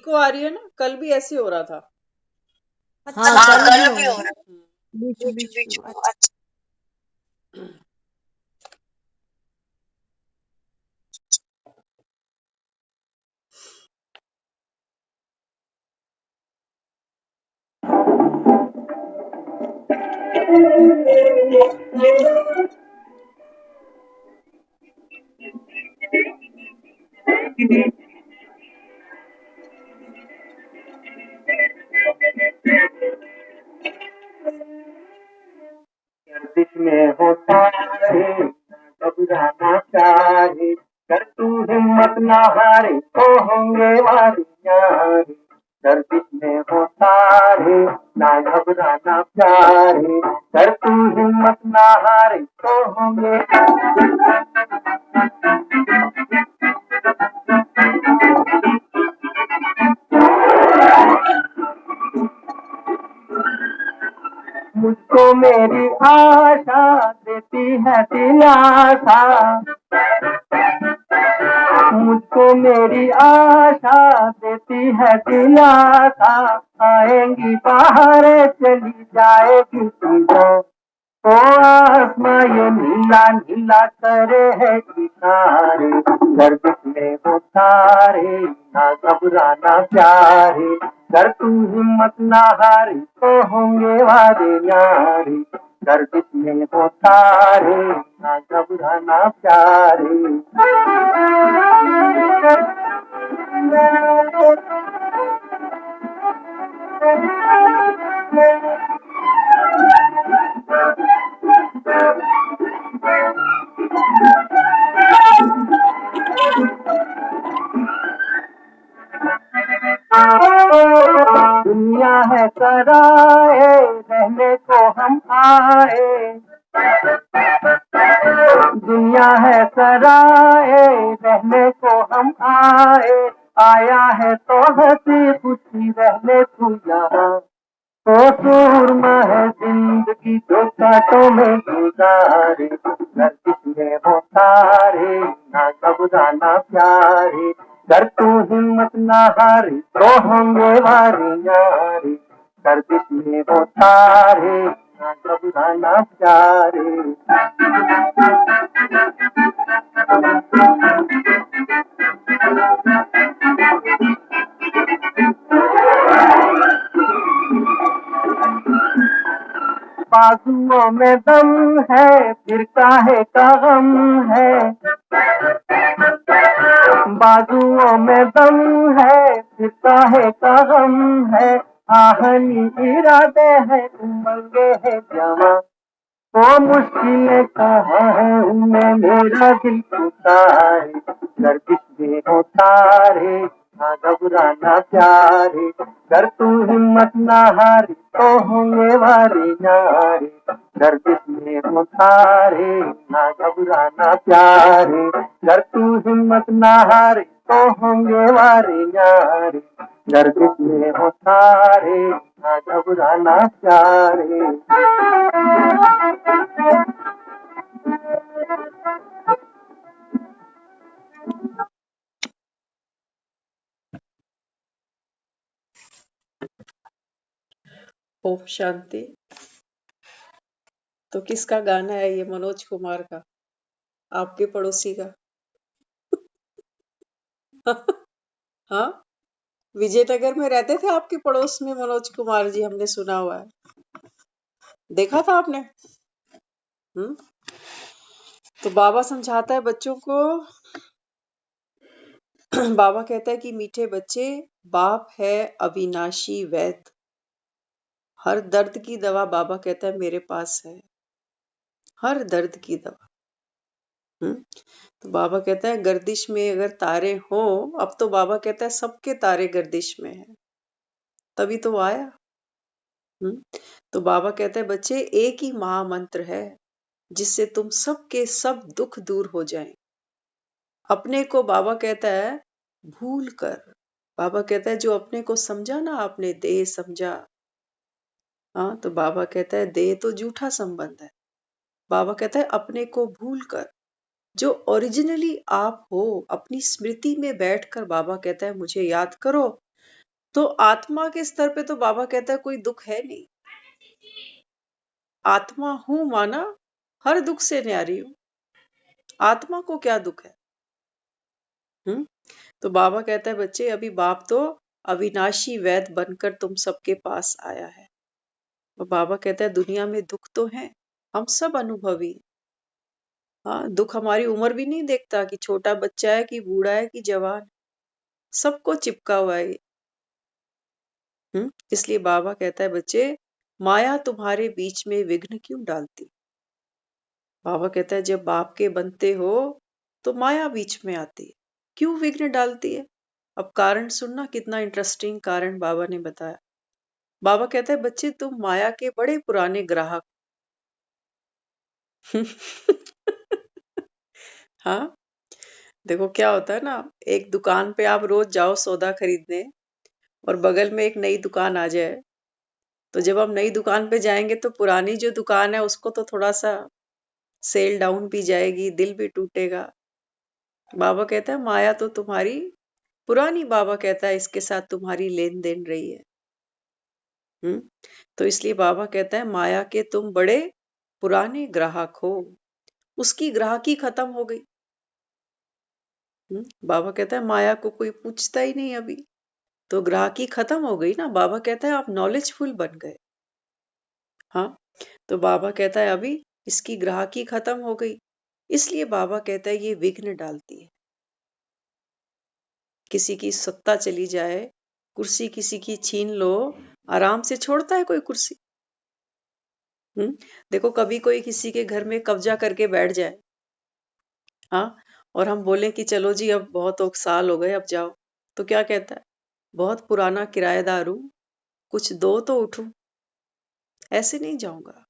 को आ रही है ना? कल भी ऐसे हो रहा था। हाँ अच्छा कल भी कल हो भी रहा हो है, रहा बीच है बीच बीच में। बीच में। अच्छा गर्दिश में होता है घबराना चाहे, कर तू हिम्मत ना हारे तो होंगे वारियां। गर्दिश में होता है ना घबराना प्यारे, कर तू हिम्मत ना हारे तो होंगे। मुझको मेरी आशा देती है दिलासा, मुझको मेरी आशा देती है दिलासा। आएंगी बाहर चली जाएगी चीजों, ओ आसमां ये नीला नीला करे है इशारे। गर्दिश में वो तारे ना घबराना प्यारे, कर तू हिम्मत ना हारी तो होंगे वारे न्यारे। गर्दिश में वो तारे ना घबराना प्यारे। दुनिया है सराए रहने को हम आए, दुनिया है सराए रहने को हम आए। आया है तो हंसी खुशी रहने तू यहाँ, तो सूरमा है जिंदगी जो कांटों में गुजारे। गर्दिश में हो तारे ना घबराना प्यारे, कर तू हिम्मत ना हारी तो होंगे वारी यारी। गर्दिश में हो तारे ना घबराना प्यारे। बाजुओं में दम है फिर काहे का गम है, बाजुओं में दम है फिर काहे का गम है। आहनी इरादे है उमंगे है जवां, वो मुश्किलें कहाँ है उनमें मेरा दिल टूटा है। गर्दिश में हो तारे ना घबराना प्यारे, कर तू हिम्मत ना हारी तो होंगे वारे न्यारे। गर्दिश में हो तारे ना घबराना प्यारे, कर तू हिम्मत ना हारी तो होंगे वारे न्यारे। गर्दिश में हो तारे ना घबराना प्यारे। ओम शांति। तो किसका गाना है ये? मनोज कुमार का, आपके पड़ोसी का। हाँ, विजयनगर में रहते थे आपके पड़ोस में मनोज कुमार जी, हमने सुना हुआ है। देखा था आपने? तो बाबा समझाता है बच्चों को। बाबा कहता है कि मीठे बच्चे, बाप है अविनाशी वैद्य। हर दर्द की दवा बाबा कहता है मेरे पास है, हर दर्द की दवा। तो बाबा कहता है गर्दिश में अगर तारे हो, अब तो बाबा कहता है सबके तारे गर्दिश में है, तभी तो वो आया। तो बाबा कहता है बच्चे, एक ही महामंत्र है जिससे तुम सबके सब दुख दूर हो जाएं। अपने को बाबा कहता है भूल कर, बाबा कहता है जो अपने को समझा ना आपने, देह समझा। हाँ, तो बाबा कहता है देह तो झूठा संबंध है। बाबा कहता है अपने को भूल कर, जो ओरिजिनली आप हो, अपनी स्मृति में बैठकर बाबा कहता है मुझे याद करो, तो आत्मा के स्तर पे तो बाबा कहता है कोई दुख है नहीं। आत्मा हूं माना हर दुख से न्यारी हूं। आत्मा को क्या दुख है? हम्म। तो बाबा कहता है बच्चे अभी बाप तो अविनाशी वैद्य बनकर तुम सबके पास आया है। और बाबा कहता है दुनिया में दुख तो है, हम सब अनुभवी हैं। हाँ, दुख हमारी उम्र भी नहीं देखता कि छोटा बच्चा है कि बूढ़ा है कि जवान, सबको चिपका हुआ है। इसलिए बाबा कहता है बच्चे माया तुम्हारे बीच में विघ्न क्यों डालती? बाबा कहता है जब बाप के बनते हो तो माया बीच में आती है, क्यों विघ्न डालती है? अब कारण सुनना, कितना इंटरेस्टिंग कारण बाबा ने बताया। बाबा कहता है बच्चे तुम माया के बड़े पुराने ग्राहक। हाँ, देखो क्या होता है ना, एक दुकान पे आप रोज जाओ सौदा खरीदने और बगल में एक नई दुकान आ जाए, तो जब हम नई दुकान पे जाएंगे तो पुरानी जो दुकान है उसको तो थोड़ा सा सेल डाउन भी जाएगी, दिल भी टूटेगा। बाबा कहता है माया तो तुम्हारी पुरानी, बाबा कहता है इसके साथ तुम्हारी लेन देन रही है। तो इसलिए बाबा कहता है माया के तुम बड़े पुराने ग्राहक हो, उसकी ग्राहकी खत्म हो गई। बाबा कहता है माया को कोई पूछता ही नहीं अभी, तो ग्राहकी खत्म हो गई ना। बाबा कहता है आप नॉलेजफुल बन गए। हाँ, तो बाबा कहता है अभी इसकी ग्राहकी खत्म हो गई, इसलिए बाबा कहता है ये विघ्न डालती है। किसी की सत्ता चली जाए, कुर्सी किसी की छीन लो, आराम से छोड़ता है कोई कुर्सी? देखो कभी कोई किसी के घर में कब्जा करके बैठ जाए, हाँ, और हम बोले कि चलो जी अब बहुत साल हो गए अब जाओ, तो क्या कहता है? बहुत पुराना किराएदार हूं, कुछ दो तो उठूं, ऐसे नहीं जाऊंगा।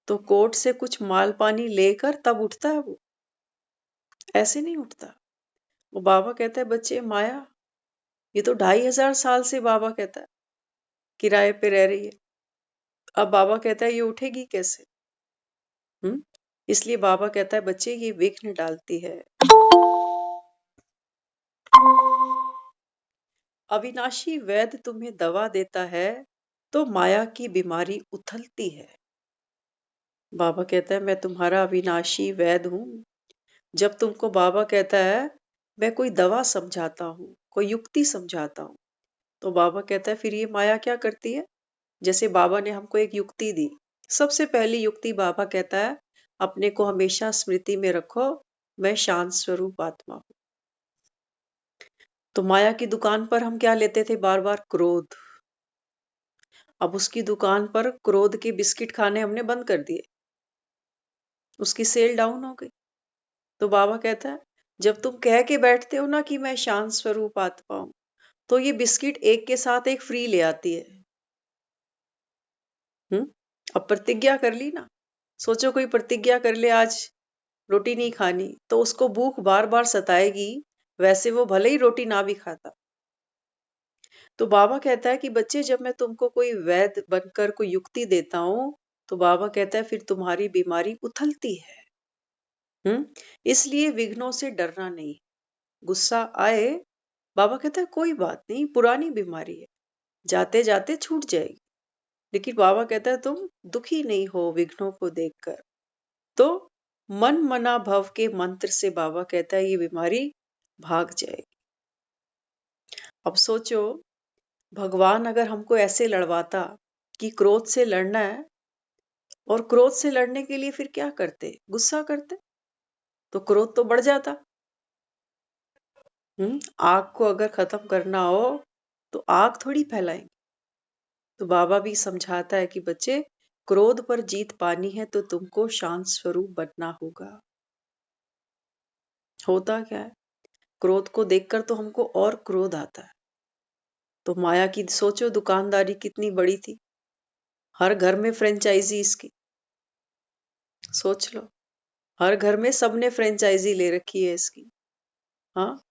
तो कोर्ट से कुछ माल पानी लेकर तब उठता है वो, ऐसे नहीं उठता। वो बाबा कहता है बच्चे माया ये तो 2500 साल से बाबा कहता है किराए पे रह रही है। अब बाबा कहता है ये उठेगी कैसे? हम्म। इसलिए बाबा कहता है बच्चे ये विघ्न डालती है। अविनाशी वैद्य तुम्हें दवा देता है तो माया की बीमारी उथलती है। बाबा कहता है मैं तुम्हारा अविनाशी वैद्य हूं। जब तुमको बाबा कहता है मैं कोई दवा समझाता हूँ, कोई युक्ति समझाता हूँ, तो बाबा कहता है फिर ये माया क्या करती है? जैसे बाबा ने हमको एक युक्ति दी, सबसे पहली युक्ति बाबा कहता है अपने को हमेशा स्मृति में रखो, मैं शांत स्वरूप आत्मा हूं। तो माया की दुकान पर हम क्या लेते थे? बार बार क्रोध। अब उसकी दुकान पर क्रोध के बिस्किट खाने हमने बंद कर दिए, उसकी सेल डाउन हो गई। तो बाबा कहता है जब तुम कह के बैठते हो ना कि मैं शांत स्वरूप आत्मा हूं, तो ये बिस्किट एक के साथ एक फ्री ले आती है। अब प्रतिज्ञा कर ली ना, सोचो कोई प्रतिज्ञा कर ले आज रोटी नहीं खानी, तो उसको भूख बार बार सताएगी, वैसे वो भले ही रोटी ना भी खाता। तो बाबा कहता है कि बच्चे जब मैं तुमको कोई वैद्य बनकर कोई युक्ति देता हूं, तो बाबा कहता है फिर तुम्हारी बीमारी उथलती है। इसलिए विघ्नों से डरना नहीं। गुस्सा आए, बाबा कहता है कोई बात नहीं, पुरानी बीमारी है, जाते जाते छूट जाएगी। लेकिन बाबा कहता है तुम दुखी नहीं हो विघ्नों को देखकर। तो मन मना भव के मंत्र से बाबा कहता है ये बीमारी भाग जाएगी। अब सोचो भगवान अगर हमको ऐसे लड़वाता कि क्रोध से लड़ना है, और क्रोध से लड़ने के लिए फिर क्या करते? गुस्सा करते, तो क्रोध तो बढ़ जाता। आग को अगर खत्म करना हो तो आग थोड़ी फैलाएंगे। तो बाबा भी समझाता है कि बच्चे क्रोध पर जीत पानी है तो तुमको शांत स्वरूप बनना होगा। होता क्या है, क्रोध को देखकर तो हमको और क्रोध आता है। तो माया की सोचो दुकानदारी कितनी बड़ी थी, हर घर में फ्रेंचाइजी इसकी, सोच लो, हर घर में सबने फ्रेंचाइजी ले रखी है इसकी। हाँ,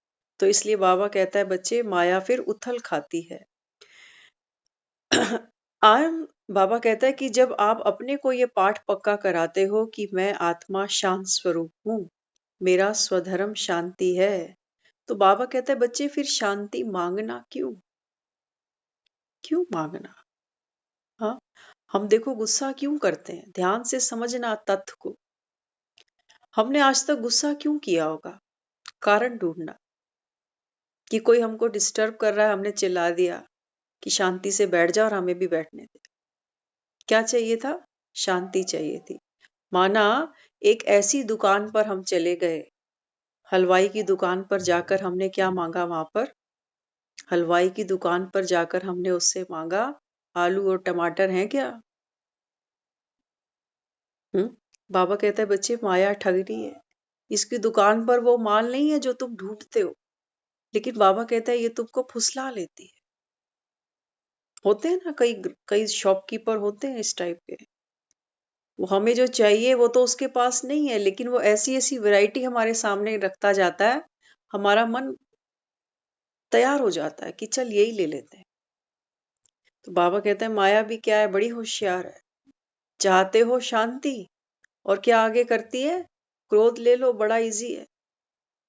तो इसलिए बाबा कहता है बच्चे माया फिर उथल खाती है। बाबा कहता है कि जब आप अपने को ये पाठ पक्का कराते हो कि मैं आत्मा शांत स्वरूप हूं, मेरा स्वधर्म शांति है, तो बाबा कहता है बच्चे फिर शांति मांगना क्यों? क्यों मांगना? हाँ, हम देखो गुस्सा क्यों करते हैं? ध्यान से समझना तथ्य को। हमने आज तक गुस्सा क्यों किया होगा? कारण ढूंढना कि कोई हमको डिस्टर्ब कर रहा है, हमने चिल्ला दिया कि शांति से बैठ जा और हमें भी बैठने दे। क्या चाहिए था? शांति चाहिए थी। माना एक ऐसी दुकान पर हम चले गए, हलवाई की दुकान पर जाकर हमने क्या मांगा वहां पर? हलवाई की दुकान पर जाकर हमने उससे मांगा, आलू और टमाटर हैं क्या? बाबा कहता है बच्चे माया ठगनी है। इसकी दुकान पर वो माल नहीं है जो तुम ढूंढते हो, लेकिन बाबा कहता है ये तुमको फुसला लेती है। होते हैं ना, कई कई शॉपकीपर होते हैं इस टाइप के। वो हमें जो चाहिए वो तो उसके पास नहीं है, लेकिन वो ऐसी ऐसी वैरायटी हमारे सामने रखता जाता है, हमारा मन तैयार हो जाता है कि चल यही ले लेते हैं। तो बाबा कहते हैं माया भी क्या है, बड़ी होशियार है। चाहते हो शांति, और क्या आगे करती है? क्रोध ले लो, बड़ा इजी है,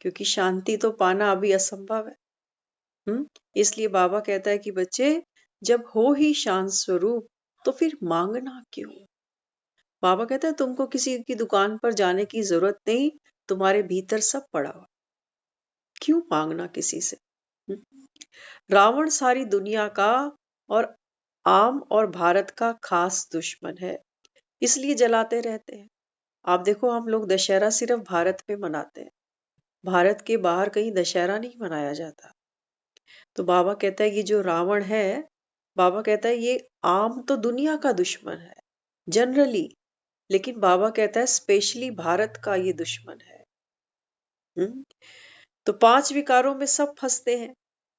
क्योंकि शांति तो पाना अभी असंभव है। इसलिए बाबा कहता है कि बच्चे, जब हो ही शांत स्वरूप तो फिर मांगना क्यों? बाबा कहता है तुमको किसी की दुकान पर जाने की जरूरत नहीं, तुम्हारे भीतर सब पड़ा हुआ। क्यों मांगना किसी से? रावण सारी दुनिया का और आम और भारत का खास दुश्मन है, इसलिए जलाते रहते हैं। आप देखो, हम लोग दशहरा सिर्फ भारत में मनाते हैं, भारत के बाहर कहीं दशहरा नहीं मनाया जाता। तो बाबा कहता है ये जो रावण है, बाबा कहता है ये आम तो दुनिया का दुश्मन है जनरली, लेकिन बाबा कहता है स्पेशली भारत का ये दुश्मन है। तो 5 विकारों में सब फंसते हैं।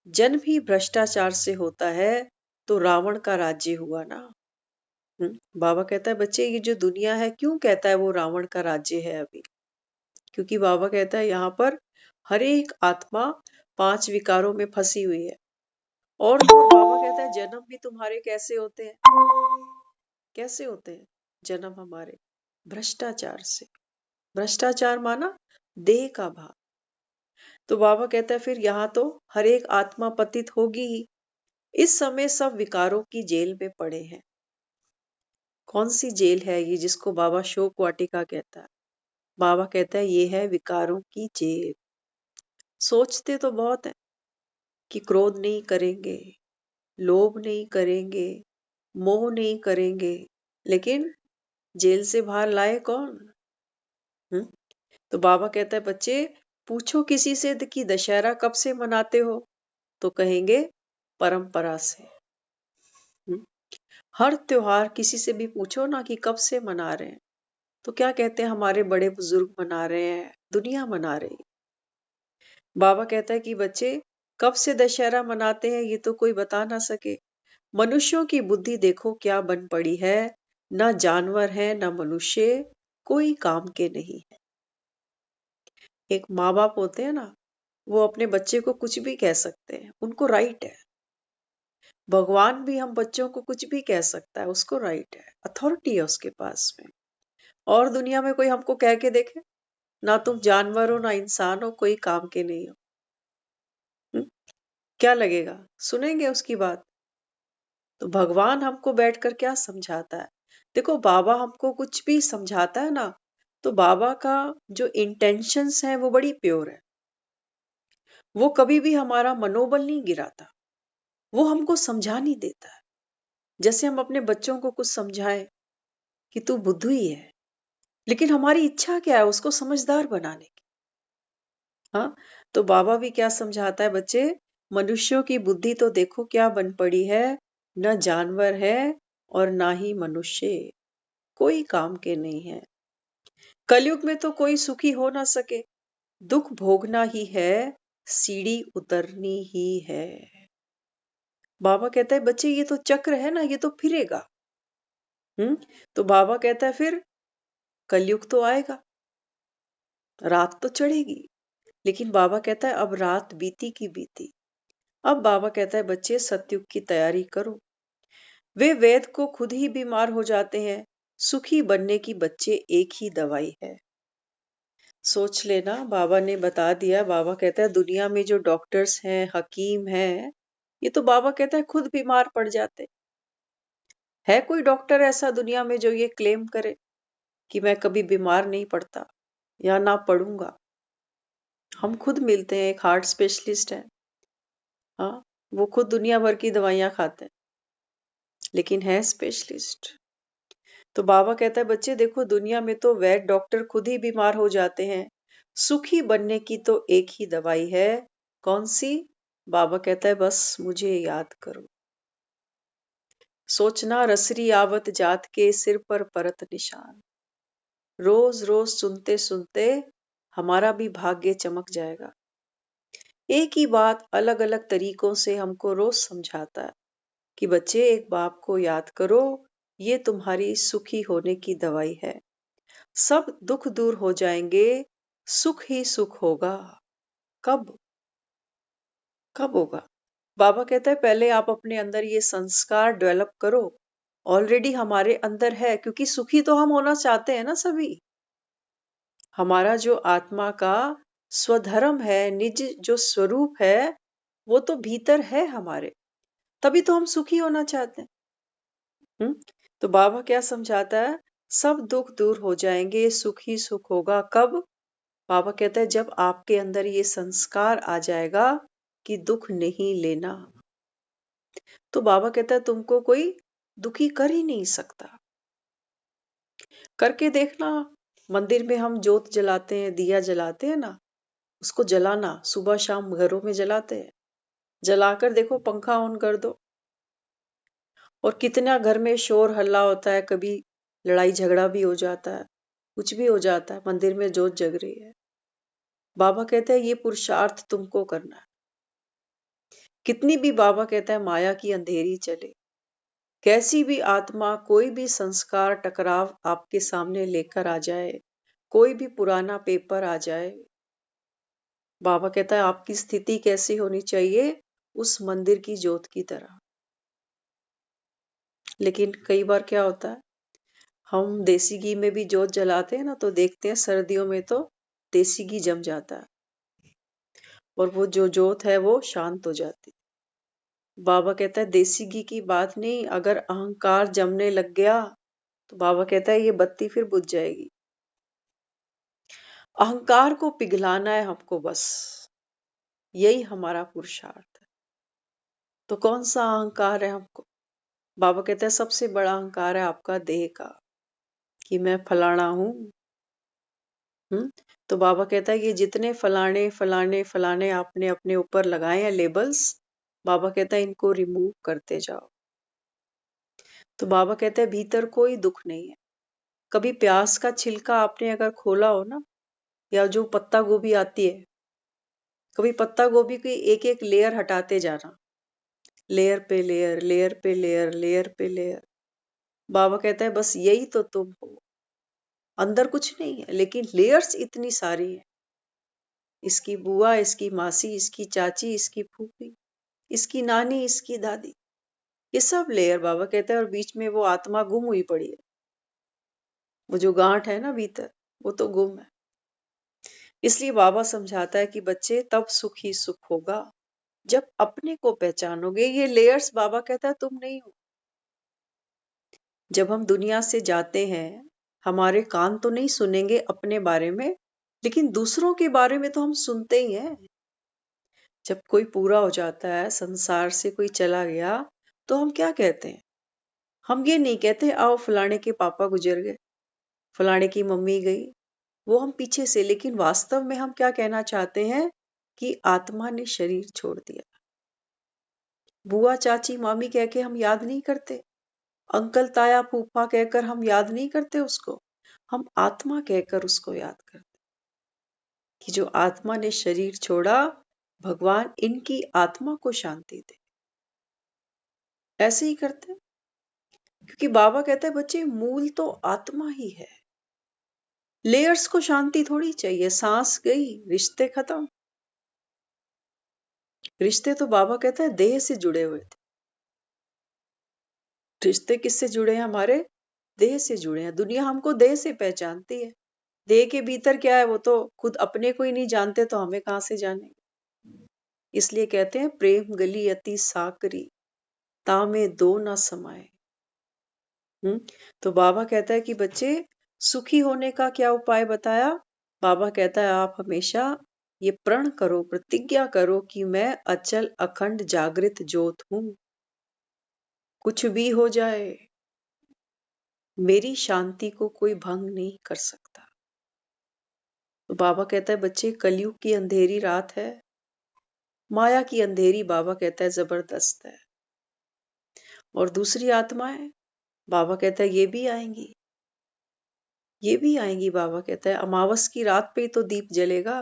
जन्म ही भ्रष्टाचार से होता है, तो रावण का राज्य हुआ ना। बाबा कहता है बच्चे ये जो दुनिया है, क्यों कहता है वो रावण का राज्य है अभी? क्योंकि बाबा कहता है यहाँ पर हर एक आत्मा 5 विकारों में फंसी हुई है। और बाबा कहता है जन्म भी तुम्हारे कैसे होते हैं? कैसे होते हैं जन्म हमारे? भ्रष्टाचार से। भ्रष्टाचार माना देह का भाव। तो बाबा कहता है फिर यहाँ तो हर एक आत्मा पतित होगी ही। इस समय सब विकारों की जेल में पड़े हैं। कौन सी जेल है ये जिसको बाबा शोक वाटिका कहता है? बाबा कहता है ये है विकारों की जेल। सोचते तो बहुत है कि क्रोध नहीं करेंगे, लोभ नहीं करेंगे, मोह नहीं करेंगे, लेकिन जेल से बाहर लाए कौन? तो बाबा कहता है बच्चे, पूछो किसी से कि दशहरा कब से मनाते हो, तो कहेंगे परंपरा से। हर त्योहार किसी से भी पूछो ना कि कब से मना रहे हैं, तो क्या कहते हैं? हमारे बड़े बुजुर्ग मना रहे हैं, दुनिया मना रही। बाबा कहता है कि बच्चे, कब से दशहरा मनाते हैं ये तो कोई बता ना सके। मनुष्यों की बुद्धि देखो क्या बन पड़ी है, ना जानवर है ना मनुष्य, कोई काम के नहीं है। एक माँ बाप होते हैं ना, वो अपने बच्चे को कुछ भी कह सकते हैं, उनको राइट है। भगवान भी हम बच्चों को कुछ भी कह सकता है, उसको राइट है, अथॉरिटी है उसके पास में। और दुनिया में कोई हमको कह के देखे, ना तुम जानवर हो ना इंसान हो, कोई काम के नहीं हो, क्या लगेगा? सुनेंगे उसकी बात? तो भगवान हमको बैठकर क्या समझाता है? देखो, बाबा हमको कुछ भी समझाता है ना, तो बाबा का जो इंटेंशंस है वो बड़ी प्योर है। वो कभी भी हमारा मनोबल नहीं गिराता, वो हमको समझा नहीं देता है। जैसे हम अपने बच्चों को कुछ समझाएं कि तू बुद्धू ही है, लेकिन हमारी इच्छा क्या है? उसको समझदार बनाने की। हाँ, तो बाबा भी क्या समझाता है बच्चे? मनुष्यों की बुद्धि तो देखो क्या बन पड़ी है, न जानवर है और ना ही मनुष्य, कोई काम के नहीं है। कलयुग में तो कोई सुखी हो ना सके, दुख भोगना ही है, सीढ़ी उतरनी ही है। बाबा कहता है बच्चे ये तो चक्र है ना, ये तो फिरेगा। तो बाबा कहता है फिर कलयुग तो आएगा, रात तो चढ़ेगी, लेकिन बाबा कहता है अब रात बीती की बीती। अब बाबा कहता है बच्चे सतयुग की तैयारी करो। वे वेद को खुद ही बीमार हो जाते हैं, सुखी बनने की बच्चे एक ही दवाई है। सोच लेना, बाबा ने बता दिया। बाबा कहता है दुनिया में जो डॉक्टर्स हैं, हकीम हैं, ये तो बाबा कहता है खुद बीमार पड़ जाते। है कोई डॉक्टर ऐसा दुनिया में जो ये क्लेम करे कि मैं कभी बीमार नहीं पड़ता या ना पड़ूंगा? हम खुद मिलते हैं, एक हार्ट स्पेशलिस्ट है, हाँ, वो खुद दुनिया भर की दवाइयां खाते हैं, लेकिन है स्पेशलिस्ट। तो बाबा कहता है बच्चे देखो, दुनिया में तो वैद्य डॉक्टर खुद ही बीमार हो जाते हैं। सुखी बनने की तो एक ही दवाई है, कौन सी? बाबा कहता है बस मुझे याद करो। सोचना रसरी आवत जात के सिर पर परत निशान। रोज रोज सुनते सुनते हमारा भी भाग्य चमक जाएगा। एक ही बात अलग अलग तरीकों से हमको रोज समझाता है कि बच्चे एक बाप को याद करो, ये तुम्हारी सुखी होने की दवाई है। सब दुख दूर हो जाएंगे, सुख ही सुख होगा। कब? कब होगा? बाबा कहता है पहले आप अपने अंदर ये संस्कार डेवलप करो। ऑलरेडी हमारे अंदर है, क्योंकि सुखी तो हम होना चाहते हैं ना सभी। हमारा जो आत्मा का स्वधर्म है, निज जो स्वरूप है, वो तो भीतर है हमारे, तभी तो हम सुखी होना चाहते हैं। तो बाबा क्या समझाता है? सब दुख दूर हो जाएंगे, सुख ही सुख होगा। कब? बाबा कहता है जब आपके अंदर ये संस्कार आ जाएगा कि दुख नहीं लेना। तो बाबा कहता है तुमको कोई दुखी कर ही नहीं सकता। करके देखना, मंदिर में हम जोत जलाते हैं, दिया जलाते हैं ना, उसको जलाना सुबह शाम घरों में जलाते हैं। जलाकर देखो, पंखा ऑन कर दो, और कितना घर में शोर हल्ला होता है, कभी लड़ाई झगड़ा भी हो जाता है, कुछ भी हो जाता है, मंदिर में जोत जग रही है। बाबा कहते हैं ये पुरुषार्थ तुमको करना है। कितनी भी बाबा कहता है माया की अंधेरी चले, कैसी भी आत्मा, कोई भी संस्कार टकराव आपके सामने लेकर आ जाए, कोई भी पुराना पेपर आ जाए, बाबा कहता है आपकी स्थिति कैसी होनी चाहिए? उस मंदिर की जोत की तरह। लेकिन कई बार क्या होता है, हम देसी घी में भी जोत जलाते हैं ना, तो देखते हैं सर्दियों में तो देसी घी जम जाता है और वो जो जोत है वो शांत हो जाती है। बाबा कहता है देसी घी की बात नहीं, अगर अहंकार जमने लग गया तो बाबा कहता है ये बत्ती फिर बुझ जाएगी। अहंकार को पिघलाना है हमको, बस यही हमारा पुरुषार्थ है। तो कौन सा अहंकार है हमको? बाबा कहता है सबसे बड़ा अहंकार है आपका देह का, कि मैं फलाना हूं। तो बाबा कहता है ये जितने फलाने फलाने फलाने आपने अपने ऊपर लगाए हैं लेबल्स, बाबा कहता है इनको रिमूव करते जाओ। तो बाबा कहता है भीतर कोई दुख नहीं है। कभी प्याज का छिलका आपने अगर खोला हो ना, या जो पत्ता गोभी आती है, कभी पत्ता गोभी की एक एक लेयर हटाते जाना, लेयर पे लेयर, लेयर पे लेयर, लेयर पे लेयर। बाबा कहता है बस यही तो तुम हो। अंदर कुछ नहीं है, लेकिन लेयर्स इतनी सारी है। इसकी बुआ, इसकी मासी, इसकी चाची, इसकी फूफी, इसकी नानी, इसकी दादी, ये सब लेयर बाबा कहता है, और बीच में वो आत्मा गुम हुई पड़ी है। वो जो गांठ है ना भीतर, वो तो गुम है। इसलिए बाबा समझाता है कि बच्चे तब सुख ही सुख होगा जब अपने को पहचानोगे। ये लेयर्स बाबा कहता है तुम नहीं हो। जब हम दुनिया से जाते हैं, हमारे कान तो नहीं सुनेंगे अपने बारे में, लेकिन दूसरों के बारे में तो हम सुनते ही हैं। जब कोई पूरा हो जाता है, संसार से कोई चला गया, तो हम क्या कहते हैं? हम ये नहीं कहते आओ फलाने के पापा गुजर गए, फलाने की मम्मी गई, वो हम पीछे से, लेकिन वास्तव में हम क्या कहना चाहते हैं? कि आत्मा ने शरीर छोड़ दिया। बुआ चाची मामी कह के हम याद नहीं करते, अंकल ताया फूफा कहकर हम याद नहीं करते उसको, हम आत्मा कहकर उसको याद करते कि जो आत्मा ने शरीर छोड़ा, भगवान इनकी आत्मा को शांति दे। ऐसे ही करते, क्योंकि बाबा कहता है बच्चे मूल तो आत्मा ही है। लेयर्स को शांति थोड़ी चाहिए। सांस गई, रिश्ते खत्म। रिश्ते तो बाबा कहता है देह से जुड़े हुए थे। रिश्ते किससे जुड़े हैं? हमारे देह से जुड़े हैं। दुनिया हमको देह से पहचानती है। देह के भीतर क्या है वो तो खुद अपने को ही नहीं जानते, तो हमें कहां से जानेंगे? इसलिए कहते हैं प्रेम गली अति साकरी, तामे दो न समाए। तो बाबा कहता है कि बच्चे सुखी होने का क्या उपाय बताया? बाबा कहता है आप हमेशा ये प्रण करो, प्रतिज्ञा करो कि मैं अचल अखंड जागृत ज्योत हूं। कुछ भी हो जाए, मेरी शांति को कोई भंग नहीं कर सकता। तो बाबा कहता है बच्चे कलयुग की अंधेरी रात है, माया की अंधेरी बाबा कहता है जबरदस्त है। और दूसरी आत्माएं बाबा कहता है ये भी आएंगी, ये भी आएंगी। बाबा कहता है अमावस की रात पे ही तो दीप जलेगा,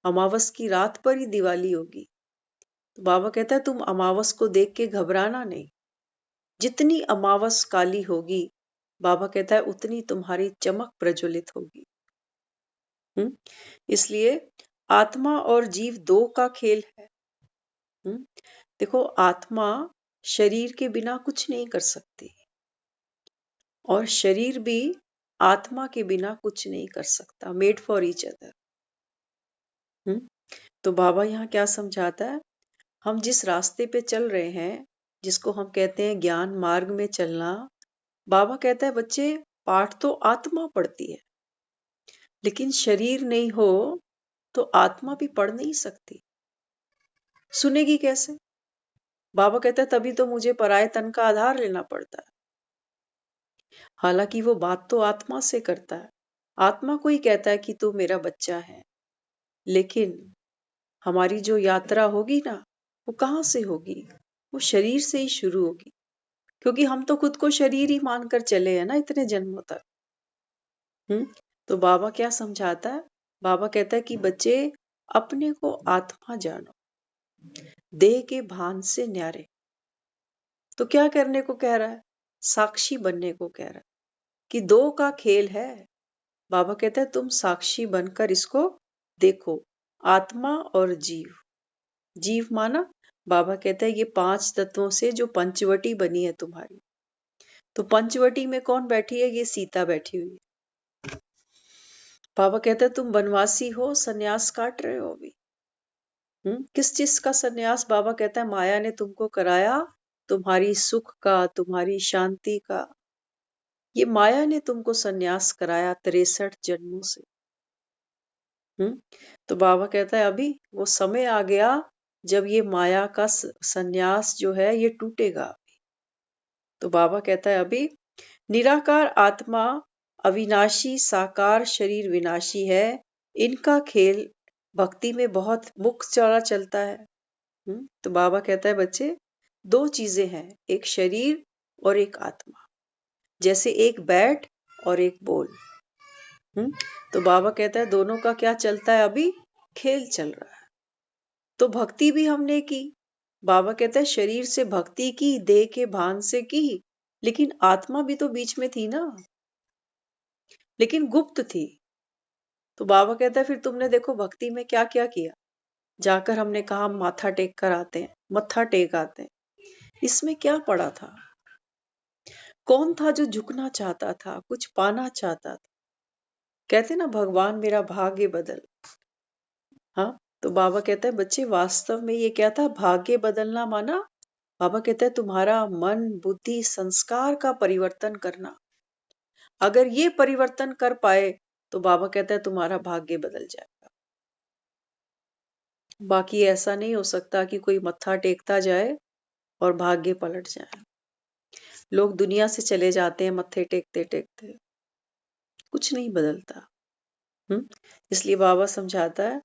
अमावस की रात पर ही दिवाली होगी। तो बाबा कहता है तुम अमावस को देख के घबराना नहीं, जितनी अमावस काली होगी बाबा कहता है उतनी तुम्हारी चमक प्रज्वलित होगी। इसलिए आत्मा और जीव दो का खेल है। देखो आत्मा शरीर के बिना कुछ नहीं कर सकती और शरीर भी आत्मा के बिना कुछ नहीं कर सकता, मेड फॉर ईच अदर। तो बाबा यहाँ क्या समझाता है, हम जिस रास्ते पे चल रहे हैं, जिसको हम कहते हैं ज्ञान मार्ग में चलना, बाबा कहता है बच्चे पाठ तो आत्मा पढ़ती है, लेकिन शरीर नहीं हो तो आत्मा भी पढ़ नहीं सकती, सुनेगी कैसे? बाबा कहता है तभी तो मुझे पराये तन का आधार लेना पड़ता है। हालांकि वो बात तो आत्मा से करता है, आत्मा को ही कहता है कि तू मेरा बच्चा है, लेकिन हमारी जो यात्रा होगी ना, वो कहाँ से होगी? वो शरीर से ही शुरू होगी, क्योंकि हम तो खुद को शरीर ही मानकर चले हैं ना इतने जन्मों तक। तो बाबा क्या समझाता है? बाबा कहता है कि बच्चे अपने को आत्मा जानो, देह के भान से न्यारे। तो क्या करने को कह रहा है? साक्षी बनने को कह रहा है कि दो का खेल है। बाबा कहता है तुम साक्षी बनकर इसको देखो, आत्मा और जीव। जीव माना बाबा कहता है ये 5 तत्वों से जो पंचवटी बनी है तुम्हारी। तो पंचवटी में कौन बैठी है? ये सीता बैठी हुई है। बाबा कहता है तुम वनवासी हो, सन्यास काट रहे हो अभी। किस चीज का सन्यास? बाबा कहता है माया ने तुमको कराया, तुम्हारी सुख का, तुम्हारी शांति का। ये माया ने तुमको सन्यास कराया 63 जन्मों से। तो बाबा कहता है अभी वो समय आ गया जब ये माया का सन्यास जो है ये टूटेगा। तो बाबा कहता है अभी निराकार आत्मा अविनाशी, साकार शरीर विनाशी है। इनका खेल भक्ति में बहुत मुख्य चौड़ा चलता है। तो बाबा कहता है बच्चे दो चीजें हैं, एक शरीर और एक आत्मा, जैसे एक बैट और एक बॉल। तो बाबा कहता है दोनों का क्या चलता है? अभी खेल चल रहा है। तो भक्ति भी हमने की, बाबा कहता है शरीर से भक्ति की, देह के भान से की, लेकिन आत्मा भी तो बीच में थी ना, लेकिन गुप्त थी। तो बाबा कहता है फिर तुमने देखो भक्ति में क्या क्या किया। जाकर हमने कहा माथा टेक कर आते हैं, मत्था टेक आते हैं। इसमें क्या पड़ा था? कौन था जो झुकना चाहता था, कुछ पाना चाहता था? कहते ना भगवान मेरा भाग्य बदल। हाँ, तो बाबा कहता है बच्चे वास्तव में ये क्या था? भाग्य बदलना माना बाबा कहता है तुम्हारा मन, बुद्धि, संस्कार का परिवर्तन करना। अगर ये परिवर्तन कर पाए तो बाबा कहता है तुम्हारा भाग्य बदल जाएगा। बाकी ऐसा नहीं हो सकता कि कोई मत्था टेकता जाए और भाग्य पलट जाए। लोग दुनिया से चले जाते हैं मत्थे टेकते टेकते, कुछ नहीं बदलता। इसलिए बाबा समझाता है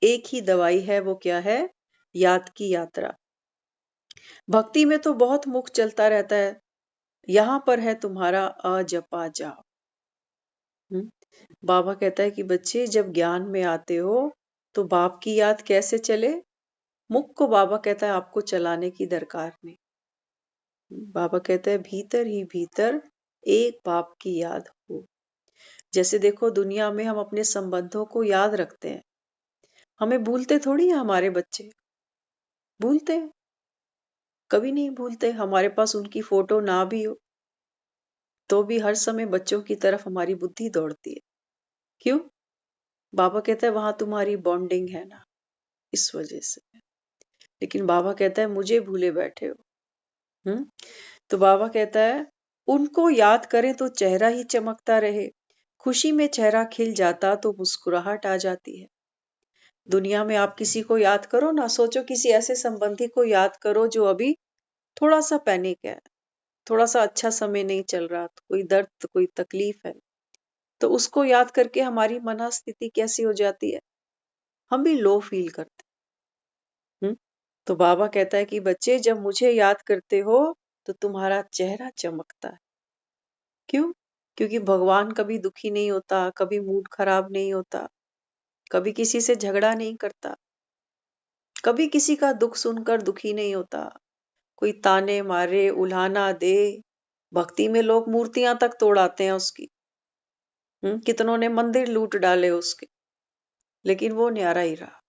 एक ही दवाई है, वो क्या है? याद की यात्रा। भक्ति में तो बहुत मुख चलता रहता है, यहां पर है तुम्हारा अजपा जाप। बाबा कहता है कि बच्चे जब ज्ञान में आते हो तो बाप की याद कैसे चले? मुख को बाबा कहता है आपको चलाने की दरकार नहीं। बाबा कहता है भीतर ही भीतर एक बाप की याद हो। जैसे देखो दुनिया में हम अपने संबंधों को याद रखते हैं, हमें भूलते थोड़ी है हमारे बच्चे, भूलते हैं? कभी नहीं भूलते। हमारे पास उनकी फोटो ना भी हो तो भी हर समय बच्चों की तरफ हमारी बुद्धि दौड़ती है। क्यों? बाबा कहता है वहां तुम्हारी बॉन्डिंग है ना, इस वजह से। लेकिन बाबा कहता है मुझे भूले बैठे हो। तो बाबा कहता है उनको याद करें तो चेहरा ही चमकता रहे, खुशी में चेहरा खिल जाता तो मुस्कुराहट आ जाती है। दुनिया में आप किसी को याद करो ना, सोचो किसी ऐसे संबंधी को याद करो जो अभी थोड़ा सा पैनिक है, थोड़ा सा अच्छा समय नहीं चल रहा, तो कोई दर्द कोई तकलीफ है, तो उसको याद करके हमारी मनस्थिति कैसी हो जाती है, हम भी लो फील करते हैं। तो बाबा कहता है कि बच्चे जब मुझे याद करते हो तो तुम्हारा चेहरा चमकता है। क्यों? क्योंकि भगवान कभी दुखी नहीं होता, कभी मूड खराब नहीं होता, कभी किसी से झगड़ा नहीं करता, कभी किसी का दुख सुनकर दुखी नहीं होता, कोई ताने मारे उल्हाना दे, भक्ति में लोग मूर्तियां तक तोड़ाते हैं उसकी। कितनों ने मंदिर लूट डाले उसके, लेकिन वो न्यारा ही रहा।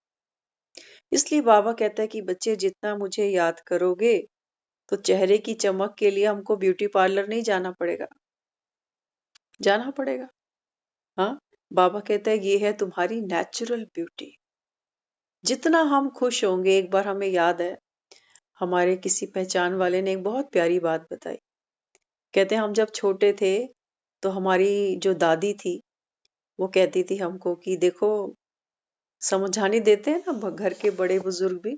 इसलिए बाबा कहता है कि बच्चे जितना मुझे याद करोगे तो चेहरे की चमक के लिए हमको ब्यूटी पार्लर नहीं जाना पड़ेगा, जाना पड़ेगा। हाँ, बाबा कहता है ये है तुम्हारी नेचुरल ब्यूटी। जितना हम खुश होंगे, एक बार हमें याद है हमारे किसी पहचान वाले ने एक बहुत प्यारी बात बताई। कहते हैं हम जब छोटे थे तो हमारी जो दादी थी वो कहती थी हमको कि देखो, समझाने देते हैं ना घर के बड़े बुजुर्ग भी,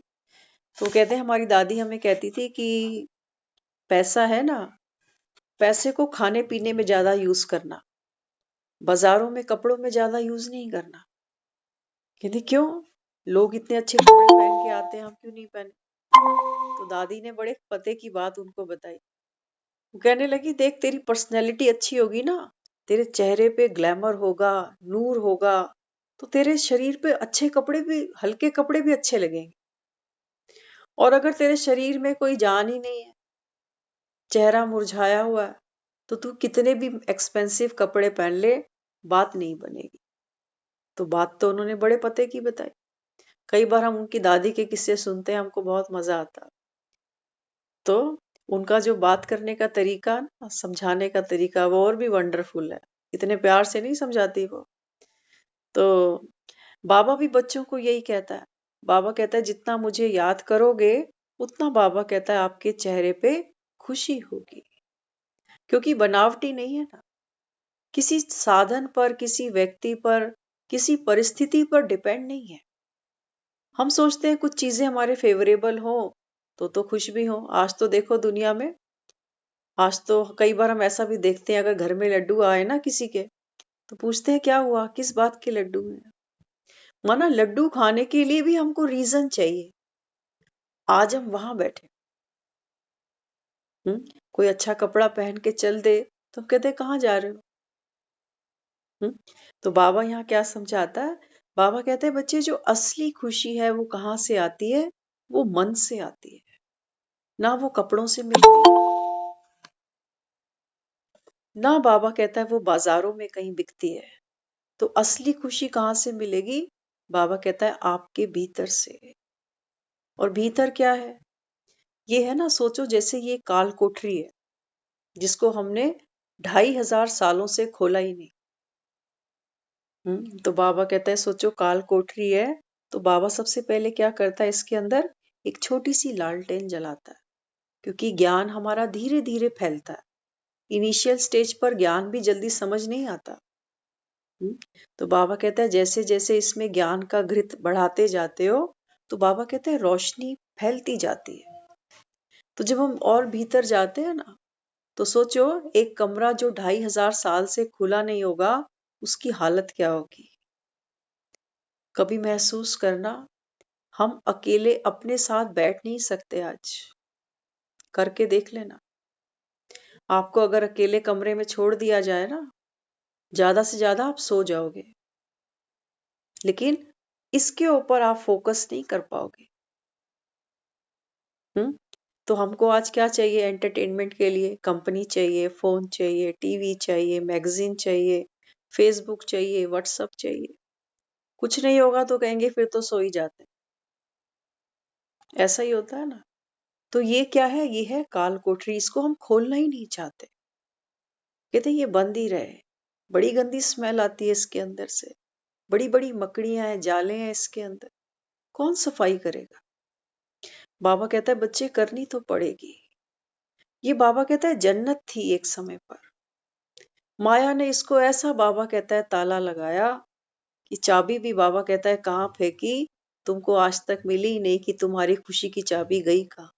तो कहते हैं हमारी दादी हमें कहती थी कि पैसा है ना, पैसे को खाने पीने में ज्यादा यूज करना, बाजारों में कपड़ों में ज्यादा यूज नहीं करना। कहते क्यों, लोग इतने अच्छे कपड़े पहन के आते हैं, हम क्यों नहीं पहने? तो दादी ने बड़े पते की बात उनको बताई। वो कहने लगी देख, तेरी पर्सनैलिटी अच्छी होगी ना, तेरे चेहरे पे ग्लैमर होगा, नूर होगा, तो तेरे शरीर पे अच्छे कपड़े भी, हल्के कपड़े भी अच्छे लगेंगे। और अगर तेरे शरीर में कोई जान ही नहीं है, चेहरा मुरझाया हुआ है, तो तू कितने भी एक्सपेंसिव कपड़े पहन ले, बात नहीं बनेगी। तो बात तो उन्होंने बड़े पते की बताई। कई बार हम उनकी दादी के किस्से सुनते हैं, हमको बहुत मजा आता। तो उनका जो बात करने का तरीका, समझाने का तरीका, वो और भी वंडरफुल है। इतने प्यार से नहीं समझाती वो। तो बाबा भी बच्चों को यही कहता है। बाबा कहता है जितना मुझे याद करोगे उतना, बाबा कहता है आपके चेहरे पे खुशी होगी। क्योंकि बनावटी नहीं है ना, किसी साधन पर, किसी व्यक्ति पर, किसी परिस्थिति पर डिपेंड नहीं है। हम सोचते हैं कुछ चीजें हमारे फेवरेबल हो तो खुश भी हो। आज तो देखो दुनिया में, आज तो कई बार हम ऐसा भी देखते हैं, अगर घर में लड्डू आए ना किसी के, तो पूछते हैं क्या हुआ, किस बात के लड्डू हैं। माना लड्डू खाने के लिए भी हमको रीजन चाहिए। आज हम वहां बैठे, कोई अच्छा कपड़ा पहन के चल दे तो हम कहते हैं कहाँ जा रहे हो। तो बाबा यहाँ क्या समझाता है? बाबा कहते हैं बच्चे जो असली खुशी है वो कहाँ से आती है? वो मन से आती है, ना वो कपड़ों से मिलती है, ना बाबा कहता है वो बाजारों में कहीं बिकती है। तो असली खुशी कहाँ से मिलेगी? बाबा कहता है आपके भीतर से। और भीतर क्या है? ये है ना, सोचो जैसे ये काल कोठरी है जिसको हमने 2500 सालों से खोला ही नहीं। तो बाबा कहता है सोचो काल कोठरी है, तो बाबा सबसे पहले क्या करता है, इसके अंदर एक छोटी सी लालटेन जलाता है। क्योंकि ज्ञान हमारा धीरे धीरे फैलता है, इनिशियल स्टेज पर ज्ञान भी जल्दी समझ नहीं आता। तो बाबा कहता है जैसे जैसे इसमें ज्ञान का घृत बढ़ाते जाते हो, तो बाबा कहते हैं रोशनी फैलती जाती है। तो जब हम और भीतर जाते हैं ना, तो सोचो एक कमरा जो 2500 साल से खुला नहीं होगा, उसकी हालत क्या होगी। कभी महसूस करना, हम अकेले अपने साथ बैठ नहीं सकते। आज करके देख लेना। आपको अगर अकेले कमरे में छोड़ दिया जाए ना, ज्यादा से ज्यादा आप सो जाओगे, लेकिन इसके ऊपर आप फोकस नहीं कर पाओगे। तो हमको आज क्या चाहिए? एंटरटेनमेंट के लिए कंपनी चाहिए, फोन चाहिए, टीवी चाहिए, मैगजीन चाहिए, फेसबुक चाहिए, व्हाट्सएप चाहिए। कुछ नहीं होगा तो कहेंगे फिर तो सो ही जाते हैं। ऐसा ही होता है ना। तो ये क्या है? ये है काल कोठरी, इसको हम खोलना ही नहीं चाहते। कहते ये बंद ही रहे। बड़ी गंदी स्मेल आती है इसके अंदर से, बड़ी बड़ी मकड़ियां हैं, जाले हैं इसके अंदर। कौन सफाई करेगा? बाबा कहता है बच्चे करनी तो पड़ेगी। ये बाबा कहता है जन्नत थी एक समय पर। माया ने इसको ऐसा बाबा कहता है ताला लगाया कि चाबी भी बाबा कहता है कहाँ फेंकी, तुमको आज तक मिली ही नहीं कि तुम्हारी खुशी की चाबी गई कहाँ।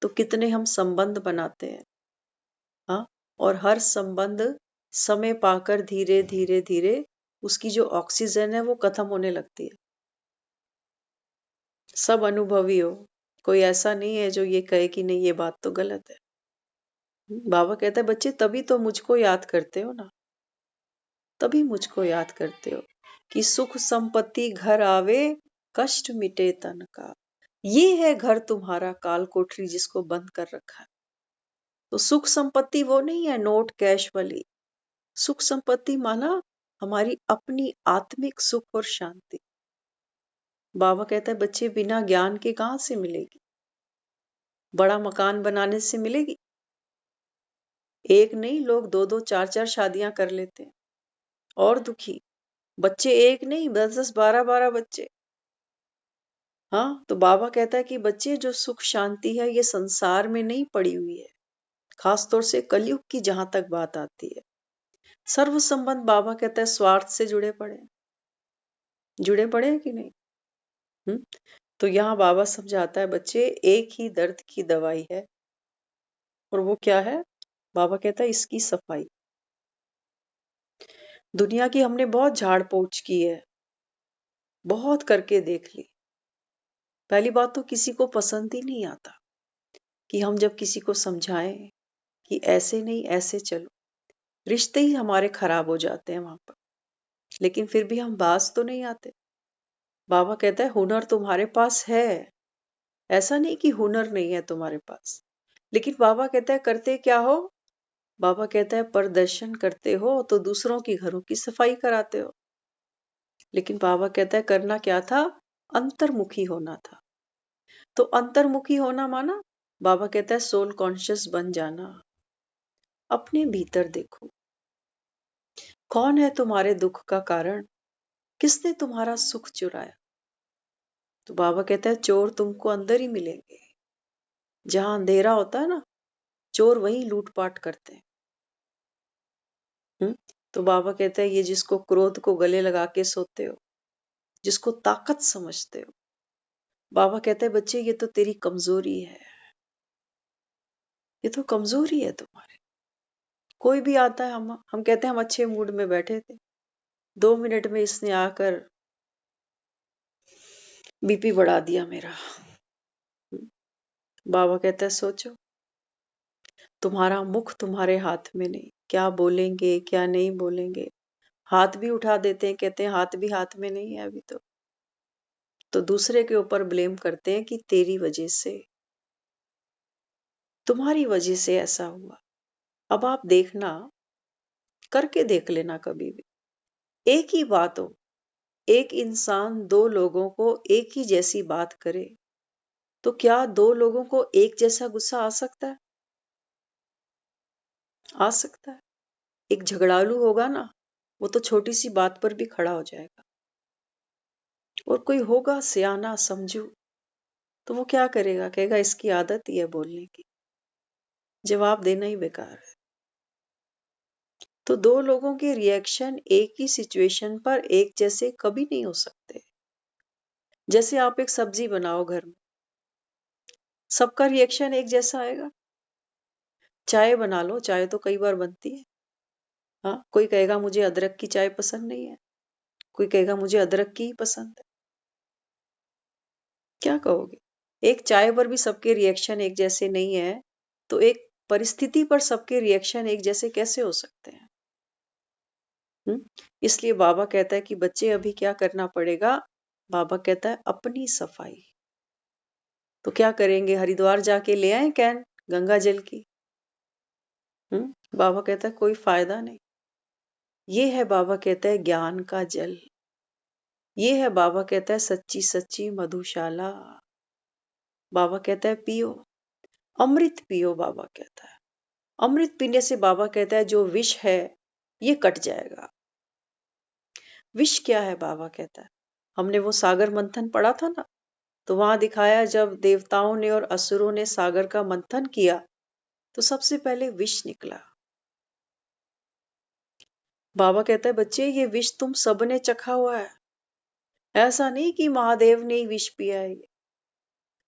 तो कितने हम संबंध बनाते हैं, हाँ, और हर संबंध समय पाकर धीरे धीरे धीरे उसकी जो ऑक्सीजन है वो खत्म होने लगती है। सब अनुभवी हो, कोई ऐसा नहीं है जो ये कहे कि नहीं ये बात तो गलत है। बाबा कहता है बच्चे तभी तो मुझको याद करते हो ना, तभी मुझको याद करते हो कि सुख संपत्ति घर आवे, कष्ट मिटे तन का। ये है घर तुम्हारा काल कोठरी जिसको बंद कर रखा है। तो सुख संपत्ति वो नहीं है नोट कैश वाली। सुख संपत्ति माना हमारी अपनी आत्मिक सुख और शांति। बाबा कहता है बच्चे बिना ज्ञान के कहां से मिलेगी? बड़ा मकान बनाने से मिलेगी? एक नहीं, लोग दो दो चार चार शादियां कर लेते हैं और दुखी। बच्चे एक नहीं, 10 10 12 12 बच्चे। हाँ, तो बाबा कहता है कि बच्चे जो सुख शांति है ये संसार में नहीं पड़ी हुई है, खास तौर से कलयुग की जहां तक बात आती है। सर्व संबंध बाबा कहता है स्वार्थ से जुड़े पड़े हैं कि नहीं? तो यहाँ बाबा समझाता है बच्चे एक ही दर्द की दवाई है, और वो क्या है? बाबा कहता है इसकी सफाई। दुनिया की हमने बहुत झाड़ पोंछ की है, बहुत करके देख ली। पहली बात तो किसी को पसंद ही नहीं आता कि हम जब किसी को समझाएं कि ऐसे नहीं ऐसे चलो, रिश्ते ही हमारे खराब हो जाते हैं वहां पर। लेकिन फिर भी हम बाज तो नहीं आते। बाबा कहता है हुनर तुम्हारे पास है, ऐसा नहीं कि हुनर नहीं है तुम्हारे पास। लेकिन बाबा कहता है करते क्या हो? बाबा कहता है प्रदर्शन करते हो तो दूसरों की घरों की सफाई कराते हो। लेकिन बाबा कहता है करना क्या था? अंतर्मुखी होना था। तो अंतर्मुखी होना माना बाबा कहता है सोल कॉन्शियस बन जाना। अपने भीतर देखो कौन है तुम्हारे दुख का कारण, किसने तुम्हारा सुख चुराया? तो बाबा कहता है चोर तुमको अंदर ही मिलेंगे। जहां अंधेरा होता है ना, चोर वहीं लूटपाट करते हैं। तो बाबा कहता है ये जिसको क्रोध को गले लगा के सोते हो, जिसको ताकत समझते हो, बाबा कहते हैं बच्चे ये तो तेरी कमजोरी है, ये तो कमजोरी है तुम्हारी। कोई भी आता है, हम कहते हैं हम अच्छे मूड में बैठे थे, 2 मिनट में इसने आकर बीपी बढ़ा दिया मेरा। बाबा कहता है सोचो, तुम्हारा मुख तुम्हारे हाथ में नहीं, क्या बोलेंगे क्या नहीं बोलेंगे। हाथ भी उठा देते हैं, कहते हैं हाथ भी हाथ में नहीं है अभी तो दूसरे के ऊपर ब्लेम करते हैं कि तेरी वजह से, तुम्हारी वजह से ऐसा हुआ। अब आप देखना, करके देख लेना कभी भी। एक ही बात हो, एक इंसान दो लोगों को एक ही जैसी बात करे तो क्या दो लोगों को एक जैसा गुस्सा आ सकता है? आ सकता है। एक झगड़ालू होगा ना, वो तो छोटी सी बात पर भी खड़ा हो जाएगा। और कोई होगा सियाना समझू, तो वो क्या करेगा? कहेगा इसकी आदत ही है बोलने की, जवाब देना ही बेकार है। तो दो लोगों के रिएक्शन एक ही सिचुएशन पर एक जैसे कभी नहीं हो सकते। जैसे आप एक सब्जी बनाओ घर में, सबका रिएक्शन एक जैसा आएगा? चाय बना लो, चाय तो कई बार बनती है। हाँ, कोई कहेगा मुझे अदरक की चाय पसंद नहीं है, कोई कहेगा मुझे अदरक की ही पसंद है। क्या कहोगे? एक चाय पर भी सबके रिएक्शन एक जैसे नहीं है, तो एक परिस्थिति पर सबके रिएक्शन एक जैसे कैसे हो सकते हैं? इसलिए बाबा कहता है कि बच्चे अभी क्या करना पड़ेगा? बाबा कहता है अपनी सफाई। तो क्या करेंगे? हरिद्वार जाके ले आए कैन गंगा जल की? बाबा कहता है कोई फायदा नहीं। ये है बाबा कहता है ज्ञान का जल। ये है बाबा कहता है सच्ची सच्ची मधुशाला। बाबा कहता है पियो, अमृत पियो। बाबा कहता है अमृत पीने से बाबा कहता है जो विष है ये कट जाएगा। विष क्या है? बाबा कहता है हमने वो सागर मंथन पढ़ा था ना, तो वहां दिखाया जब देवताओं ने और असुरों ने सागर का मंथन किया तो सबसे पहले विष निकला। बाबा कहता है बच्चे ये विष तुम सबने चखा हुआ है, ऐसा नहीं कि महादेव ने ही विष पिया है।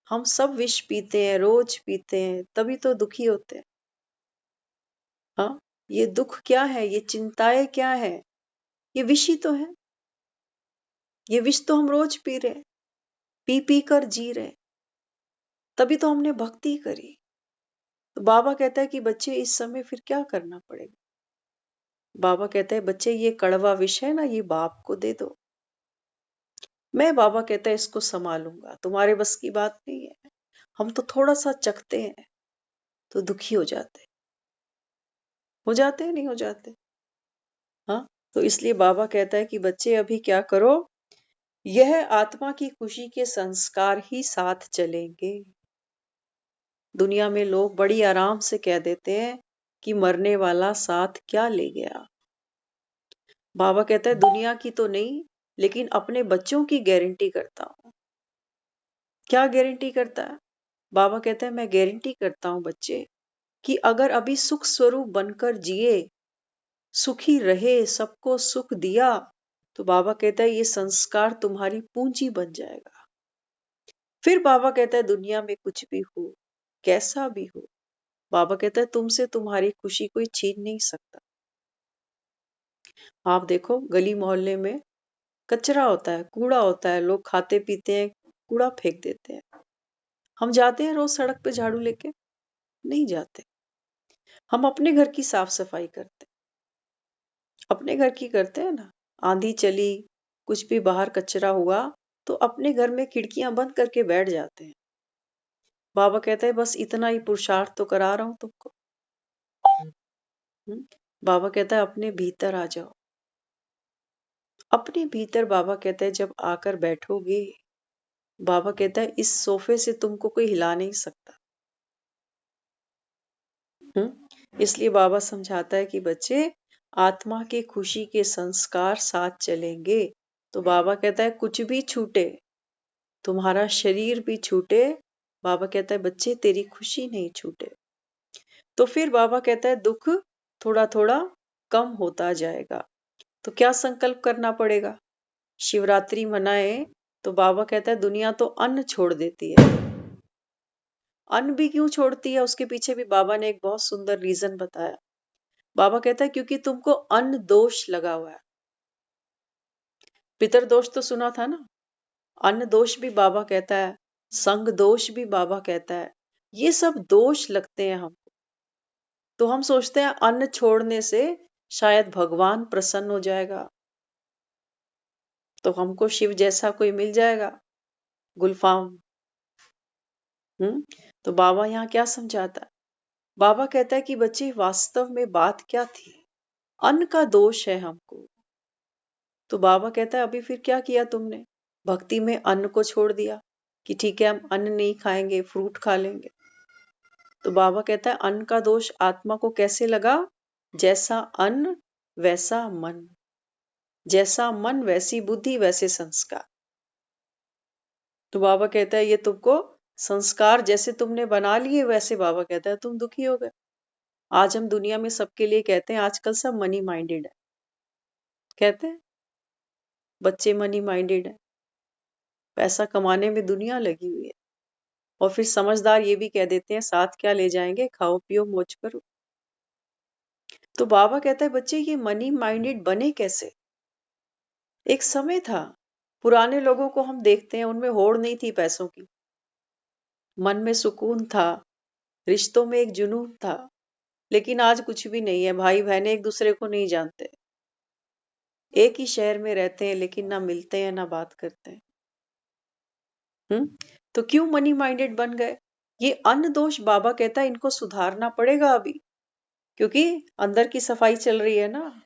हम सब विष पीते हैं, रोज पीते हैं, तभी तो दुखी होते हैं। हाँ, ये दुख क्या है, ये चिंताएं क्या है, ये विष ही तो है। ये विष तो हम रोज पी रहे, पी पी कर जी रहे, तभी तो हमने भक्ति करी। तो बाबा कहता है कि बच्चे इस समय फिर क्या करना पड़ेगा। बाबा कहता है बच्चे ये कड़वा विष है ना, ये बाप को दे दो। मैं बाबा कहता है इसको संभालूंगा, तुम्हारे बस की बात नहीं है। हम तो थोड़ा सा चखते हैं तो दुखी हो जाते हैं नहीं हो जाते। हाँ, तो इसलिए बाबा कहता है कि बच्चे अभी क्या करो, यह आत्मा की खुशी के संस्कार ही साथ चलेंगे। दुनिया में लोग बड़ी आराम से कह देते हैं कि मरने वाला साथ क्या ले गया। बाबा कहता है दुनिया की तो नहीं, लेकिन अपने बच्चों की गारंटी करता हूं। क्या गारंटी करता है? बाबा कहता है मैं गारंटी करता हूं बच्चे कि अगर अभी सुख स्वरूप बनकर जिए, सुखी रहे, सबको सुख दिया, तो बाबा कहता है ये संस्कार तुम्हारी पूंजी बन जाएगा। फिर बाबा कहता है दुनिया में कुछ भी हो, कैसा भी हो, बाबा कहता है तुमसे तुम्हारी खुशी कोई छीन नहीं सकता। आप देखो गली मोहल्ले में कचरा होता है, कूड़ा होता है, लोग खाते पीते हैं, कूड़ा फेंक देते हैं। हम जाते हैं रोज सड़क पे झाड़ू लेके? नहीं जाते। हम अपने घर की साफ सफाई करते हैं, अपने घर की करते हैं ना। आंधी चली, कुछ भी बाहर कचरा हुआ, तो अपने घर में खिड़कियां बंद करके बैठ जाते हैं। बाबा कहता है बस इतना ही पुरुषार्थ तो करा रहा हूं तुमको। बाबा कहता है अपने भीतर आ जाओ। अपने भीतर बाबा कहता है जब आकर बैठोगे, बाबा कहता है इस सोफे से तुमको कोई हिला नहीं सकता। इसलिए बाबा समझाता है कि बच्चे आत्मा के खुशी के संस्कार साथ चलेंगे। तो बाबा कहता है कुछ भी छूटे, तुम्हारा शरीर भी छूटे, बाबा कहता है बच्चे तेरी खुशी नहीं छूटे। तो फिर बाबा कहता है दुख थोड़ा थोड़ा कम होता जाएगा। तो क्या संकल्प करना पड़ेगा? शिवरात्रि मनाए तो बाबा कहता है दुनिया तो अन्न छोड़ देती है। अन्न भी क्यों छोड़ती है, उसके पीछे भी बाबा ने एक बहुत सुंदर रीजन बताया। बाबा कहता है क्योंकि तुमको अन्न दोष लगा हुआ है। पितर दोष तो सुना था ना, अन्न दोष भी बाबा कहता है, संग दोष भी बाबा कहता है। ये सब दोष लगते हैं हमको, तो हम सोचते हैं अन्न छोड़ने से शायद भगवान प्रसन्न हो जाएगा, तो हमको शिव जैसा कोई मिल जाएगा, गुलफाम। तो बाबा यहाँ क्या समझाता है? बाबा कहता है कि बच्चे वास्तव में बात क्या थी, अन्न का दोष है हमको। तो बाबा कहता है अभी फिर क्या किया तुमने? भक्ति में अन्न को छोड़ दिया कि ठीक है हम अन्न नहीं खाएंगे, फ्रूट खा लेंगे। तो बाबा कहता है अन्न का दोष आत्मा को कैसे लगा? जैसा अन्न वैसा मन, जैसा मन वैसी बुद्धि वैसे संस्कार। तो बाबा कहता है ये तुमको संस्कार जैसे तुमने बना लिए, वैसे बाबा कहता है तुम दुखी हो गए। आज हम दुनिया में सबके लिए कहते हैं आजकल सब मनी माइंडेड है, कहते हैं बच्चे मनी माइंडेड है, पैसा कमाने में दुनिया लगी हुई है। और फिर समझदार ये भी कह देते हैं साथ क्या ले जाएंगे, खाओ पियो मौज करो। तो बाबा कहता है बच्चे ये मनी माइंडेड बने कैसे? एक समय था, पुराने लोगों को हम देखते हैं उनमें होड़ नहीं थी पैसों की, मन में सुकून था, रिश्तों में एक जुनून था। लेकिन आज कुछ भी नहीं है, भाई बहनें एक दूसरे को नहीं जानते, एक ही शहर में रहते हैं लेकिन ना मिलते हैं ना बात करते हैं। तो क्यों मनी माइंडेड बन गए? ये अन्न दोष बाबा कहता है इनको सुधारना पड़ेगा अभी, क्योंकि अंदर की सफाई चल रही है ना।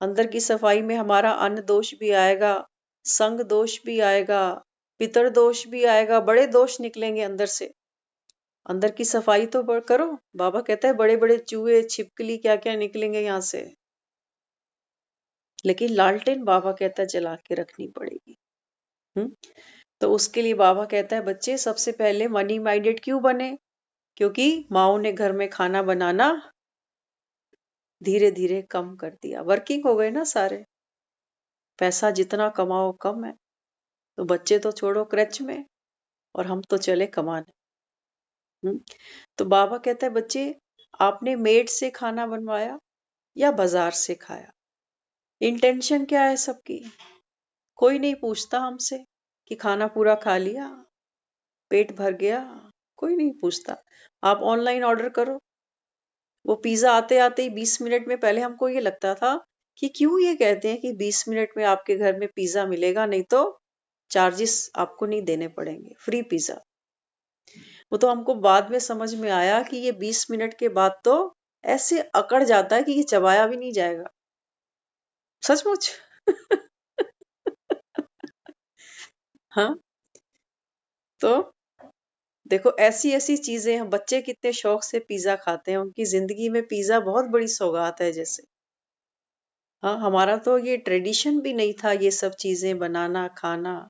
अंदर की सफाई में हमारा अन्न दोष भी आएगा, संग दोष भी आएगा, पितर दोष भी आएगा, बड़े दोष निकलेंगे अंदर से। अंदर की सफाई तो करो। बाबा कहता है बड़े बड़े चूहे छिपकली क्या क्या निकलेंगे यहाँ से, लेकिन लालटेन बाबा कहता है जला के रखनी पड़ेगी। हम्म तो उसके लिए बाबा कहता है बच्चे सबसे पहले मनी माइंडेड क्यों बने? क्योंकि माओ ने घर में खाना बनाना धीरे धीरे कम कर दिया, वर्किंग हो गए ना सारे, पैसा जितना कमाओ कम है। तो बच्चे तो छोड़ो क्रच में, और हम तो चले कमाने। हम्म तो बाबा कहता है बच्चे, आपने मेड से खाना बनवाया या बाजार से खाया? इंटेंशन क्या है सबकी? कोई नहीं पूछता हमसे कि खाना पूरा खा लिया, पेट भर गया, कोई नहीं पूछता। आप ऑनलाइन ऑर्डर करो, वो पिज्जा आते आते ही 20 मिनट में, पहले हमको ये लगता था कि क्यों ये कहते हैं कि 20 मिनट में आपके घर में पिज्जा मिलेगा, नहीं तो चार्जेस आपको नहीं देने पड़ेंगे, फ्री पिज्जा। वो तो हमको बाद में समझ में आया कि ये 20 मिनट के बाद तो ऐसे अकड़ जाता है कि ये चबाया भी नहीं जाएगा। सचमुच। हाँ, तो देखो ऐसी ऐसी चीजें हम, बच्चे कितने शौक से पिज्जा खाते हैं, उनकी जिंदगी में पिज्जा बहुत बड़ी सौगात है जैसे। हाँ, हमारा तो ये ट्रेडिशन भी नहीं था ये सब चीजें बनाना खाना।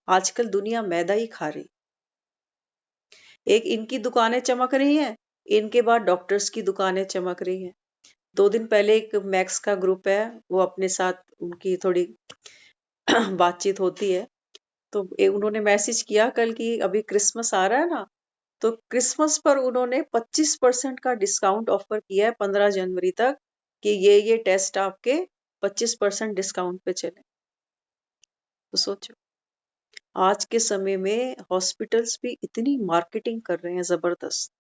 आजकल दुनिया मैदा ही खा रही। एक इनकी दुकानें चमक रही हैं, इनके बाद डॉक्टर्स की दुकानें चमक रही हैं। 2 दिन पहले एक मैक्स का ग्रुप है, वो अपने साथ उनकी थोड़ी बातचीत होती है, तो उन्होंने मैसेज किया कल की अभी क्रिसमस आ रहा है ना, तो क्रिसमस पर उन्होंने 25% का डिस्काउंट ऑफर किया है 15 जनवरी तक, कि ये टेस्ट आपके 25% डिस्काउंट पे चले। तो सोचो आज के समय में हॉस्पिटल्स भी इतनी मार्केटिंग कर रहे हैं जबरदस्त।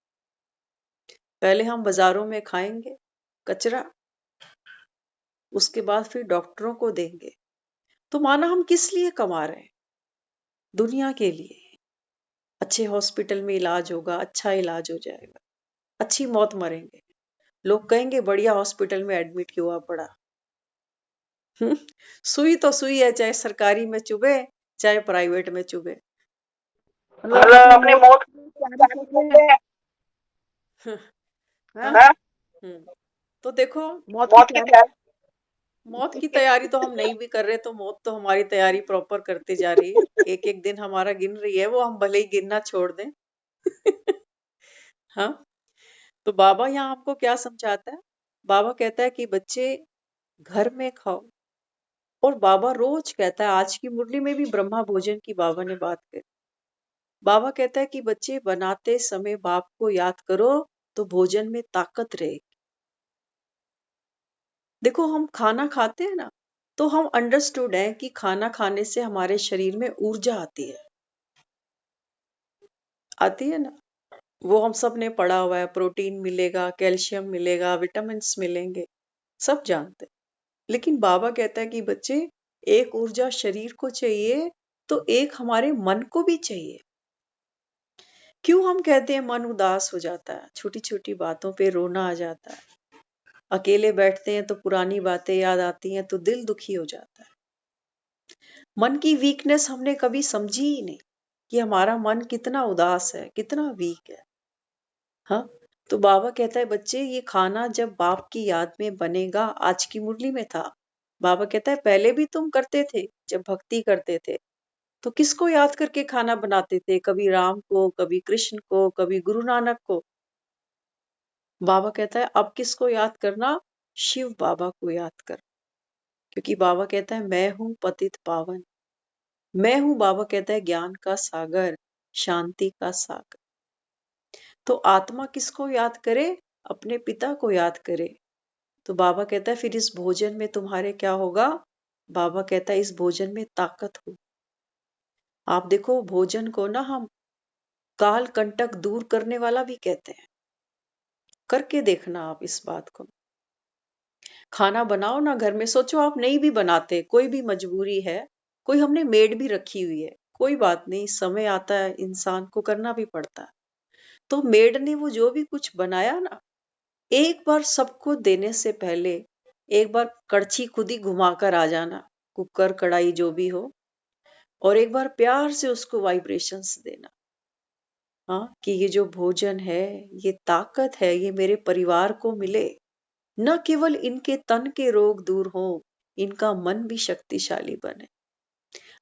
पहले हम बाजारों में खाएंगे कचरा, उसके बाद फिर डॉक्टरों को देंगे। तो माना हम किस लिए कमा रहे हैं? दुनिया के लिए। अच्छे हॉस्पिटल में इलाज होगा, अच्छा इलाज हो जाएगा, अच्छी मौत मरेंगे। लोग कहेंगे बढ़िया हॉस्पिटल में एडमिट क्यों हुआ पड़ा। सुई तो सुई है, चाहे सरकारी में चुभे चाहे प्राइवेट में चुभे। मतलब मतलब अपनी अपनी मौत मौत की तैयारी की कर करते रहे हैं। हैं। हाँ। हाँ? तो देखो मौत की मौत की तैयारी। तैयारी। मौत की तैयारी तो हम नहीं भी कर रहे, तो मौत तो हमारी तैयारी प्रॉपर करते जा रही है। एक एक दिन हमारा गिन रही है वो, हम भले ही गिनना छोड़ दें। हाँ, तो बाबा यहाँ हमको क्या समझाता है? बाबा कहता है कि बच्चे घर में खाओ, और बाबा रोज कहता है, आज की मुरली में भी ब्रह्मा भोजन की बाबा ने बात करी। बाबा कहता है कि बच्चे बनाते समय बाप को याद करो, तो भोजन में ताकत रहेगी। देखो हम खाना खाते हैं ना, तो हम अंडरस्टूड है कि खाना खाने से हमारे शरीर में ऊर्जा आती है ना। वो हम सब ने पढ़ा हुआ है, प्रोटीन मिलेगा, कैल्शियम मिलेगा, विटामिन्स मिलेंगे, सब जानते हैं। लेकिन बाबा कहता है कि बच्चे एक ऊर्जा शरीर को चाहिए, तो एक हमारे मन को भी चाहिए। क्यों हम कहते हैं मन उदास हो जाता है, छोटी छोटी बातों पे रोना आ जाता है, अकेले बैठते हैं तो पुरानी बातें याद आती हैं तो दिल दुखी हो जाता है। मन की वीकनेस हमने कभी समझी ही नहीं, कि हमारा मन कितना उदास है, कितना वीक है। हाँ, तो बाबा कहता है बच्चे ये खाना जब बाप की याद में बनेगा, आज की मुरली में था, बाबा कहता है पहले भी तुम करते थे, जब भक्ति करते थे तो किसको याद करके खाना बनाते थे? कभी राम को, कभी कृष्ण को, कभी गुरु नानक को। बाबा कहता है अब किसको याद करना? शिव बाबा को याद कर। क्योंकि बाबा कहता है मैं हूं पतित पावन, मैं हूं, बाबा कहता है ज्ञान का सागर, शांति का सागर। तो आत्मा किसको याद करे? अपने पिता को याद करे। तो बाबा कहता है फिर इस भोजन में तुम्हारे क्या होगा? बाबा कहता है इस भोजन में ताकत हो। आप देखो भोजन को ना हम काल कंटक दूर करने वाला भी कहते हैं। करके देखना आप इस बात को। खाना बनाओ ना घर में, सोचो आप नहीं भी बनाते, कोई भी मजबूरी है, कोई हमने मेड भी रखी हुई है, कोई बात नहीं, समय आता है इंसान को करना भी पड़ता है। तो मेड ने वो जो भी कुछ बनाया ना, एक बार सबको देने से पहले एक बार कड़छी खुद ही घुमाकर आ जाना, कुकर कढ़ाई जो भी हो, और एक बार प्यार से उसको वाइब्रेशंस देना। हाँ, कि ये जो भोजन है, ये ताकत है, ये मेरे परिवार को मिले। न केवल इनके तन के रोग दूर हो, इनका मन भी शक्तिशाली बने।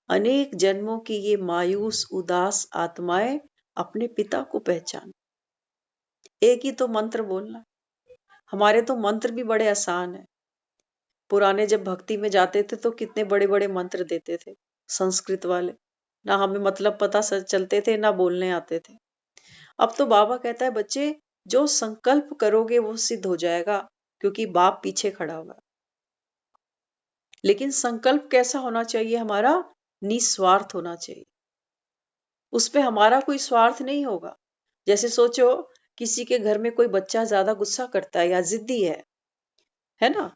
अनेक जन्मों की ये मायूस उदास आत्माएं अपने पिता को पहचान। एक ही तो मंत्र बोलना। हमारे तो मंत्र भी बड़े आसान है। पुराने जब भक्ति में जाते थे तो कितने बड़े बड़े मंत्र देते थे संस्कृत वाले, ना हमें मतलब पता चलते थे ना बोलने आते थे। अब तो बाबा कहता है बच्चे जो संकल्प करोगे वो सिद्ध हो जाएगा, क्योंकि बाप पीछे खड़ा होगा। लेकिन संकल्प कैसा होना चाहिए? हमारा निस्वार्थ होना चाहिए। उसपे हमारा कोई स्वार्थ नहीं होगा। जैसे सोचो किसी के घर में कोई बच्चा ज्यादा गुस्सा करता है या जिद्दी है ना,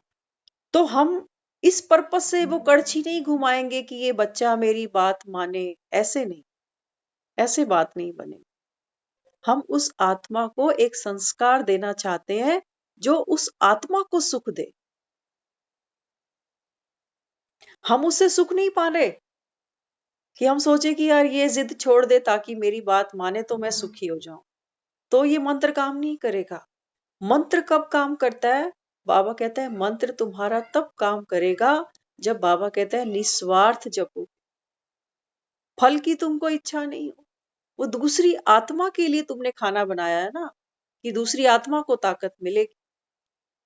तो हम इस पर्पस से वो कड़छी नहीं घुमाएंगे कि ये बच्चा मेरी बात माने। ऐसे नहीं, ऐसे बात नहीं बने। हम उस आत्मा को एक संस्कार देना चाहते हैं जो उस आत्मा को सुख दे। हम उससे सुख नहीं पा रहे कि हम सोचे कि यार ये जिद छोड़ दे ताकि मेरी बात माने तो मैं सुखी हो जाऊं। तो ये मंत्र काम नहीं करेगा। मंत्र कब काम करता है? बाबा कहता है मंत्र तुम्हारा तब काम करेगा जब बाबा कहता है निस्वार्थ जपो, फल की तुमको इच्छा नहीं हो। वो दूसरी आत्मा के लिए तुमने खाना बनाया है ना, कि दूसरी आत्मा को ताकत मिलेगी।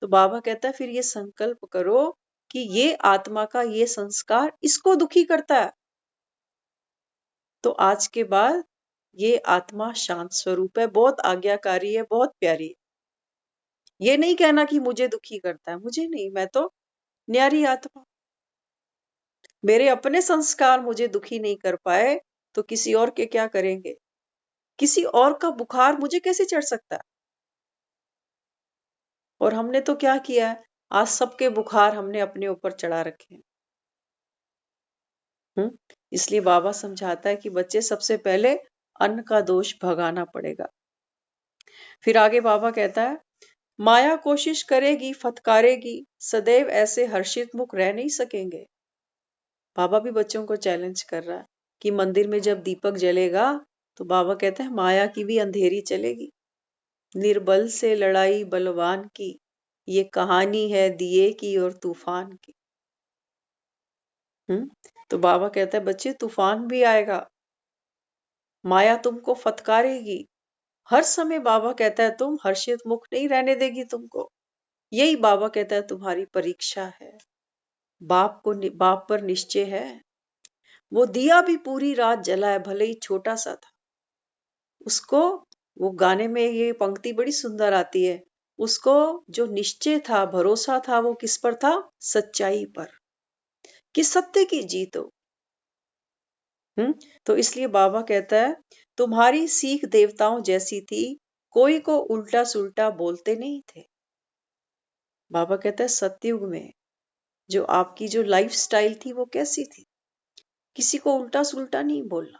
तो बाबा कहता है फिर ये संकल्प करो कि ये आत्मा का ये संस्कार इसको दुखी करता है, तो आज के बाद ये आत्मा शांत स्वरूप है, बहुत आज्ञाकारी है, बहुत प्यारी है। ये नहीं कहना कि मुझे दुखी करता है, मुझे नहीं, मैं तो न्यारी आत्मा। मेरे अपने संस्कार मुझे दुखी नहीं कर पाए तो किसी और के क्या करेंगे? किसी और का बुखार मुझे कैसे चढ़ सकता है? और हमने तो क्या किया है, आज सबके बुखार हमने अपने ऊपर चढ़ा रखे हैं। इसलिए बाबा समझाता है कि बच्चे सबसे पहले अन्न का दोष भगाना पड़ेगा। फिर आगे बाबा कहता है माया कोशिश करेगी, फटकारेगी, सदैव ऐसे हर्षित मुख रह नहीं सकेंगे। बाबा भी बच्चों को चैलेंज कर रहा है कि मंदिर में जब दीपक जलेगा तो बाबा कहते हैं माया की भी अंधेरी चलेगी। निर्बल से लड़ाई बलवान की, ये कहानी है दिए की और तूफान की। तो बाबा कहता है बच्चे तूफान भी आएगा, माया तुमको फटकारेगी। हर समय बाबा कहता है तुम हर्षित मुख नहीं रहने देगी तुमको। यही बाबा कहता है तुम्हारी परीक्षा है। बाप पर निश्चय है। वो दिया भी पूरी रात जला है, भले ही छोटा सा था। उसको, वो गाने में ये पंक्ति बड़ी सुंदर आती है, उसको जो निश्चय था, भरोसा था, वो किस पर था? सच्चाई पर, कि सत्य की जीत हो। तो इसलिए बाबा कहता है तुम्हारी सीख देवताओं जैसी थी, कोई को उल्टा सुल्टा बोलते नहीं थे। बाबा कहता है सतयुग में जो आपकी जो लाइफ स्टाइल थी वो कैसी थी? किसी को उल्टा सुल्टा नहीं बोलना।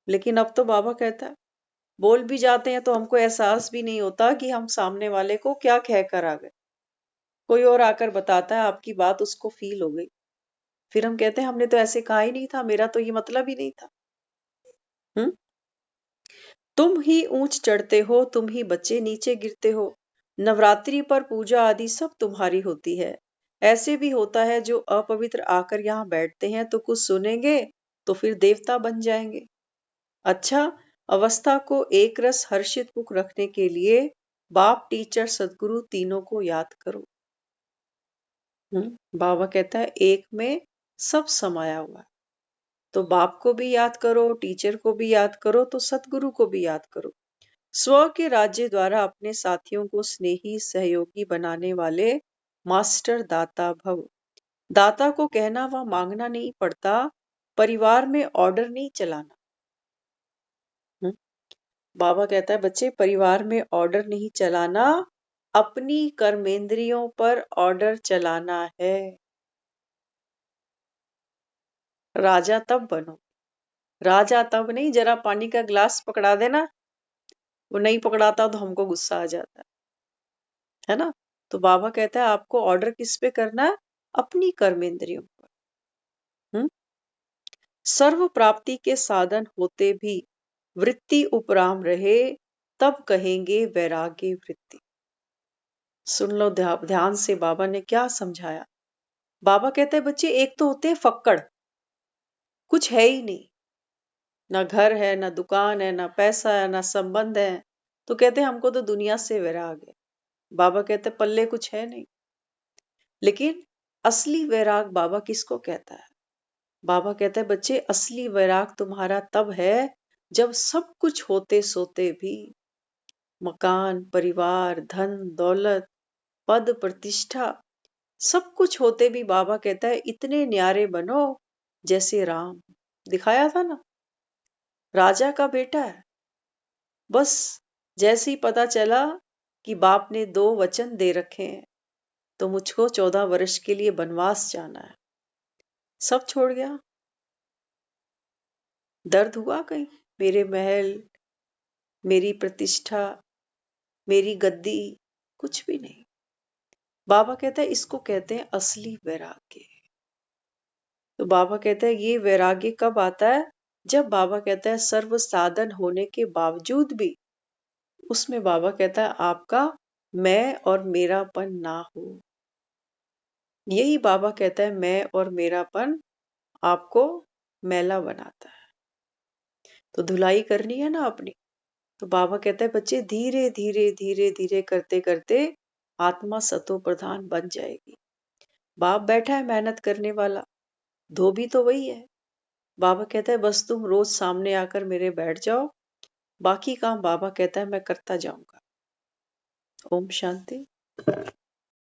लेकिन अब तो बाबा कहता है बोल भी जाते हैं तो हमको एहसास भी नहीं होता कि हम सामने वाले को क्या कह कर आ गए। कोई और आकर बताता है आपकी बात उसको फील हो गई, फिर हम कहते हैं हमने तो ऐसे कहा ही नहीं था, मेरा तो ये मतलब ही नहीं था। तुम ही ऊंच चढ़ते हो, तुम ही बच्चे नीचे गिरते हो। नवरात्रि पर पूजा आदि सब तुम्हारी होती है। ऐसे भी होता है जो अपवित्र आकर यहाँ बैठते हैं तो कुछ सुनेंगे तो फिर देवता बन जाएंगे। अच्छा, अवस्था को एक रस हर्षित मुख रखने के लिए बाप, टीचर, सदगुरु तीनों को याद करो। बाबा कहता है एक में सब समाया हुआ है। तो बाप को भी याद करो, टीचर को भी याद करो, तो सतगुरु को भी याद करो। स्व के राज्य द्वारा अपने साथियों को स्नेही सहयोगी बनाने वाले मास्टर दाता भव। दाता को कहना व मांगना नहीं पड़ता, परिवार में ऑर्डर नहीं चलाना। बाबा कहता है बच्चे परिवार में ऑर्डर नहीं चलाना, अपनी कर्मेंद्रियों पर ऑर्डर चलाना है। राजा तब बनो, राजा तब नहीं, जरा पानी का ग्लास पकड़ा देना, वो नहीं पकड़ाता तो हमको गुस्सा आ जाता है ना। तो बाबा कहता है आपको ऑर्डर किस पे करना है? अपनी कर्मेंद्रियों पर। सर्व प्राप्ति के साधन होते भी वृत्ति उपराम रहे, तब कहेंगे वैराग्य वृत्ति। सुन लो ध्यान से बाबा ने क्या समझाया। बाबा कहते हैं बच्चे एक तो होते हैं फक्कड़, कुछ है ही नहीं, ना घर है, ना दुकान है, ना पैसा है, ना संबंध है, तो कहते हैं हमको तो दुनिया से वैराग है। बाबा कहते पल्ले कुछ है नहीं। लेकिन असली वैराग बाबा किसको कहता है? बाबा कहते हैं बच्चे असली वैराग तुम्हारा तब है जब सब कुछ होते सोते भी, मकान, परिवार, धन, दौलत, पद, प्रतिष्ठा, सब कुछ होते भी बाबा कहता है इतने न्यारे बनो जैसे राम। दिखाया था ना, राजा का बेटा है, बस जैसे ही पता चला कि बाप ने 2 वचन दे रखे हैं, तो मुझको 14 वर्ष के लिए वनवास जाना है, सब छोड़ गया। दर्द हुआ कहीं? मेरे महल, मेरी प्रतिष्ठा, मेरी गद्दी, कुछ भी नहीं। बाबा कहता है इसको कहते हैं असली वैराग्य। तो बाबा कहता है ये वैराग्य कब आता है? जब बाबा कहता है सर्व साधन होने के बावजूद भी उसमें बाबा कहता है आपका मैं और मेरापन ना हो। यही बाबा कहता है मैं और मेरापन आपको मैला बनाता है। तो धुलाई करनी है ना अपनी, तो बाबा कहता है बच्चे धीरे धीरे धीरे धीरे करते करते आत्मा सतो प्रधान बन जाएगी। बाप बैठा है मेहनत करने वाला, धोबी तो वही है। बाबा कहता है बस तुम रोज सामने आकर मेरे बैठ जाओ, बाकी काम बाबा कहता है मैं करता जाऊंगा। ओम शांति।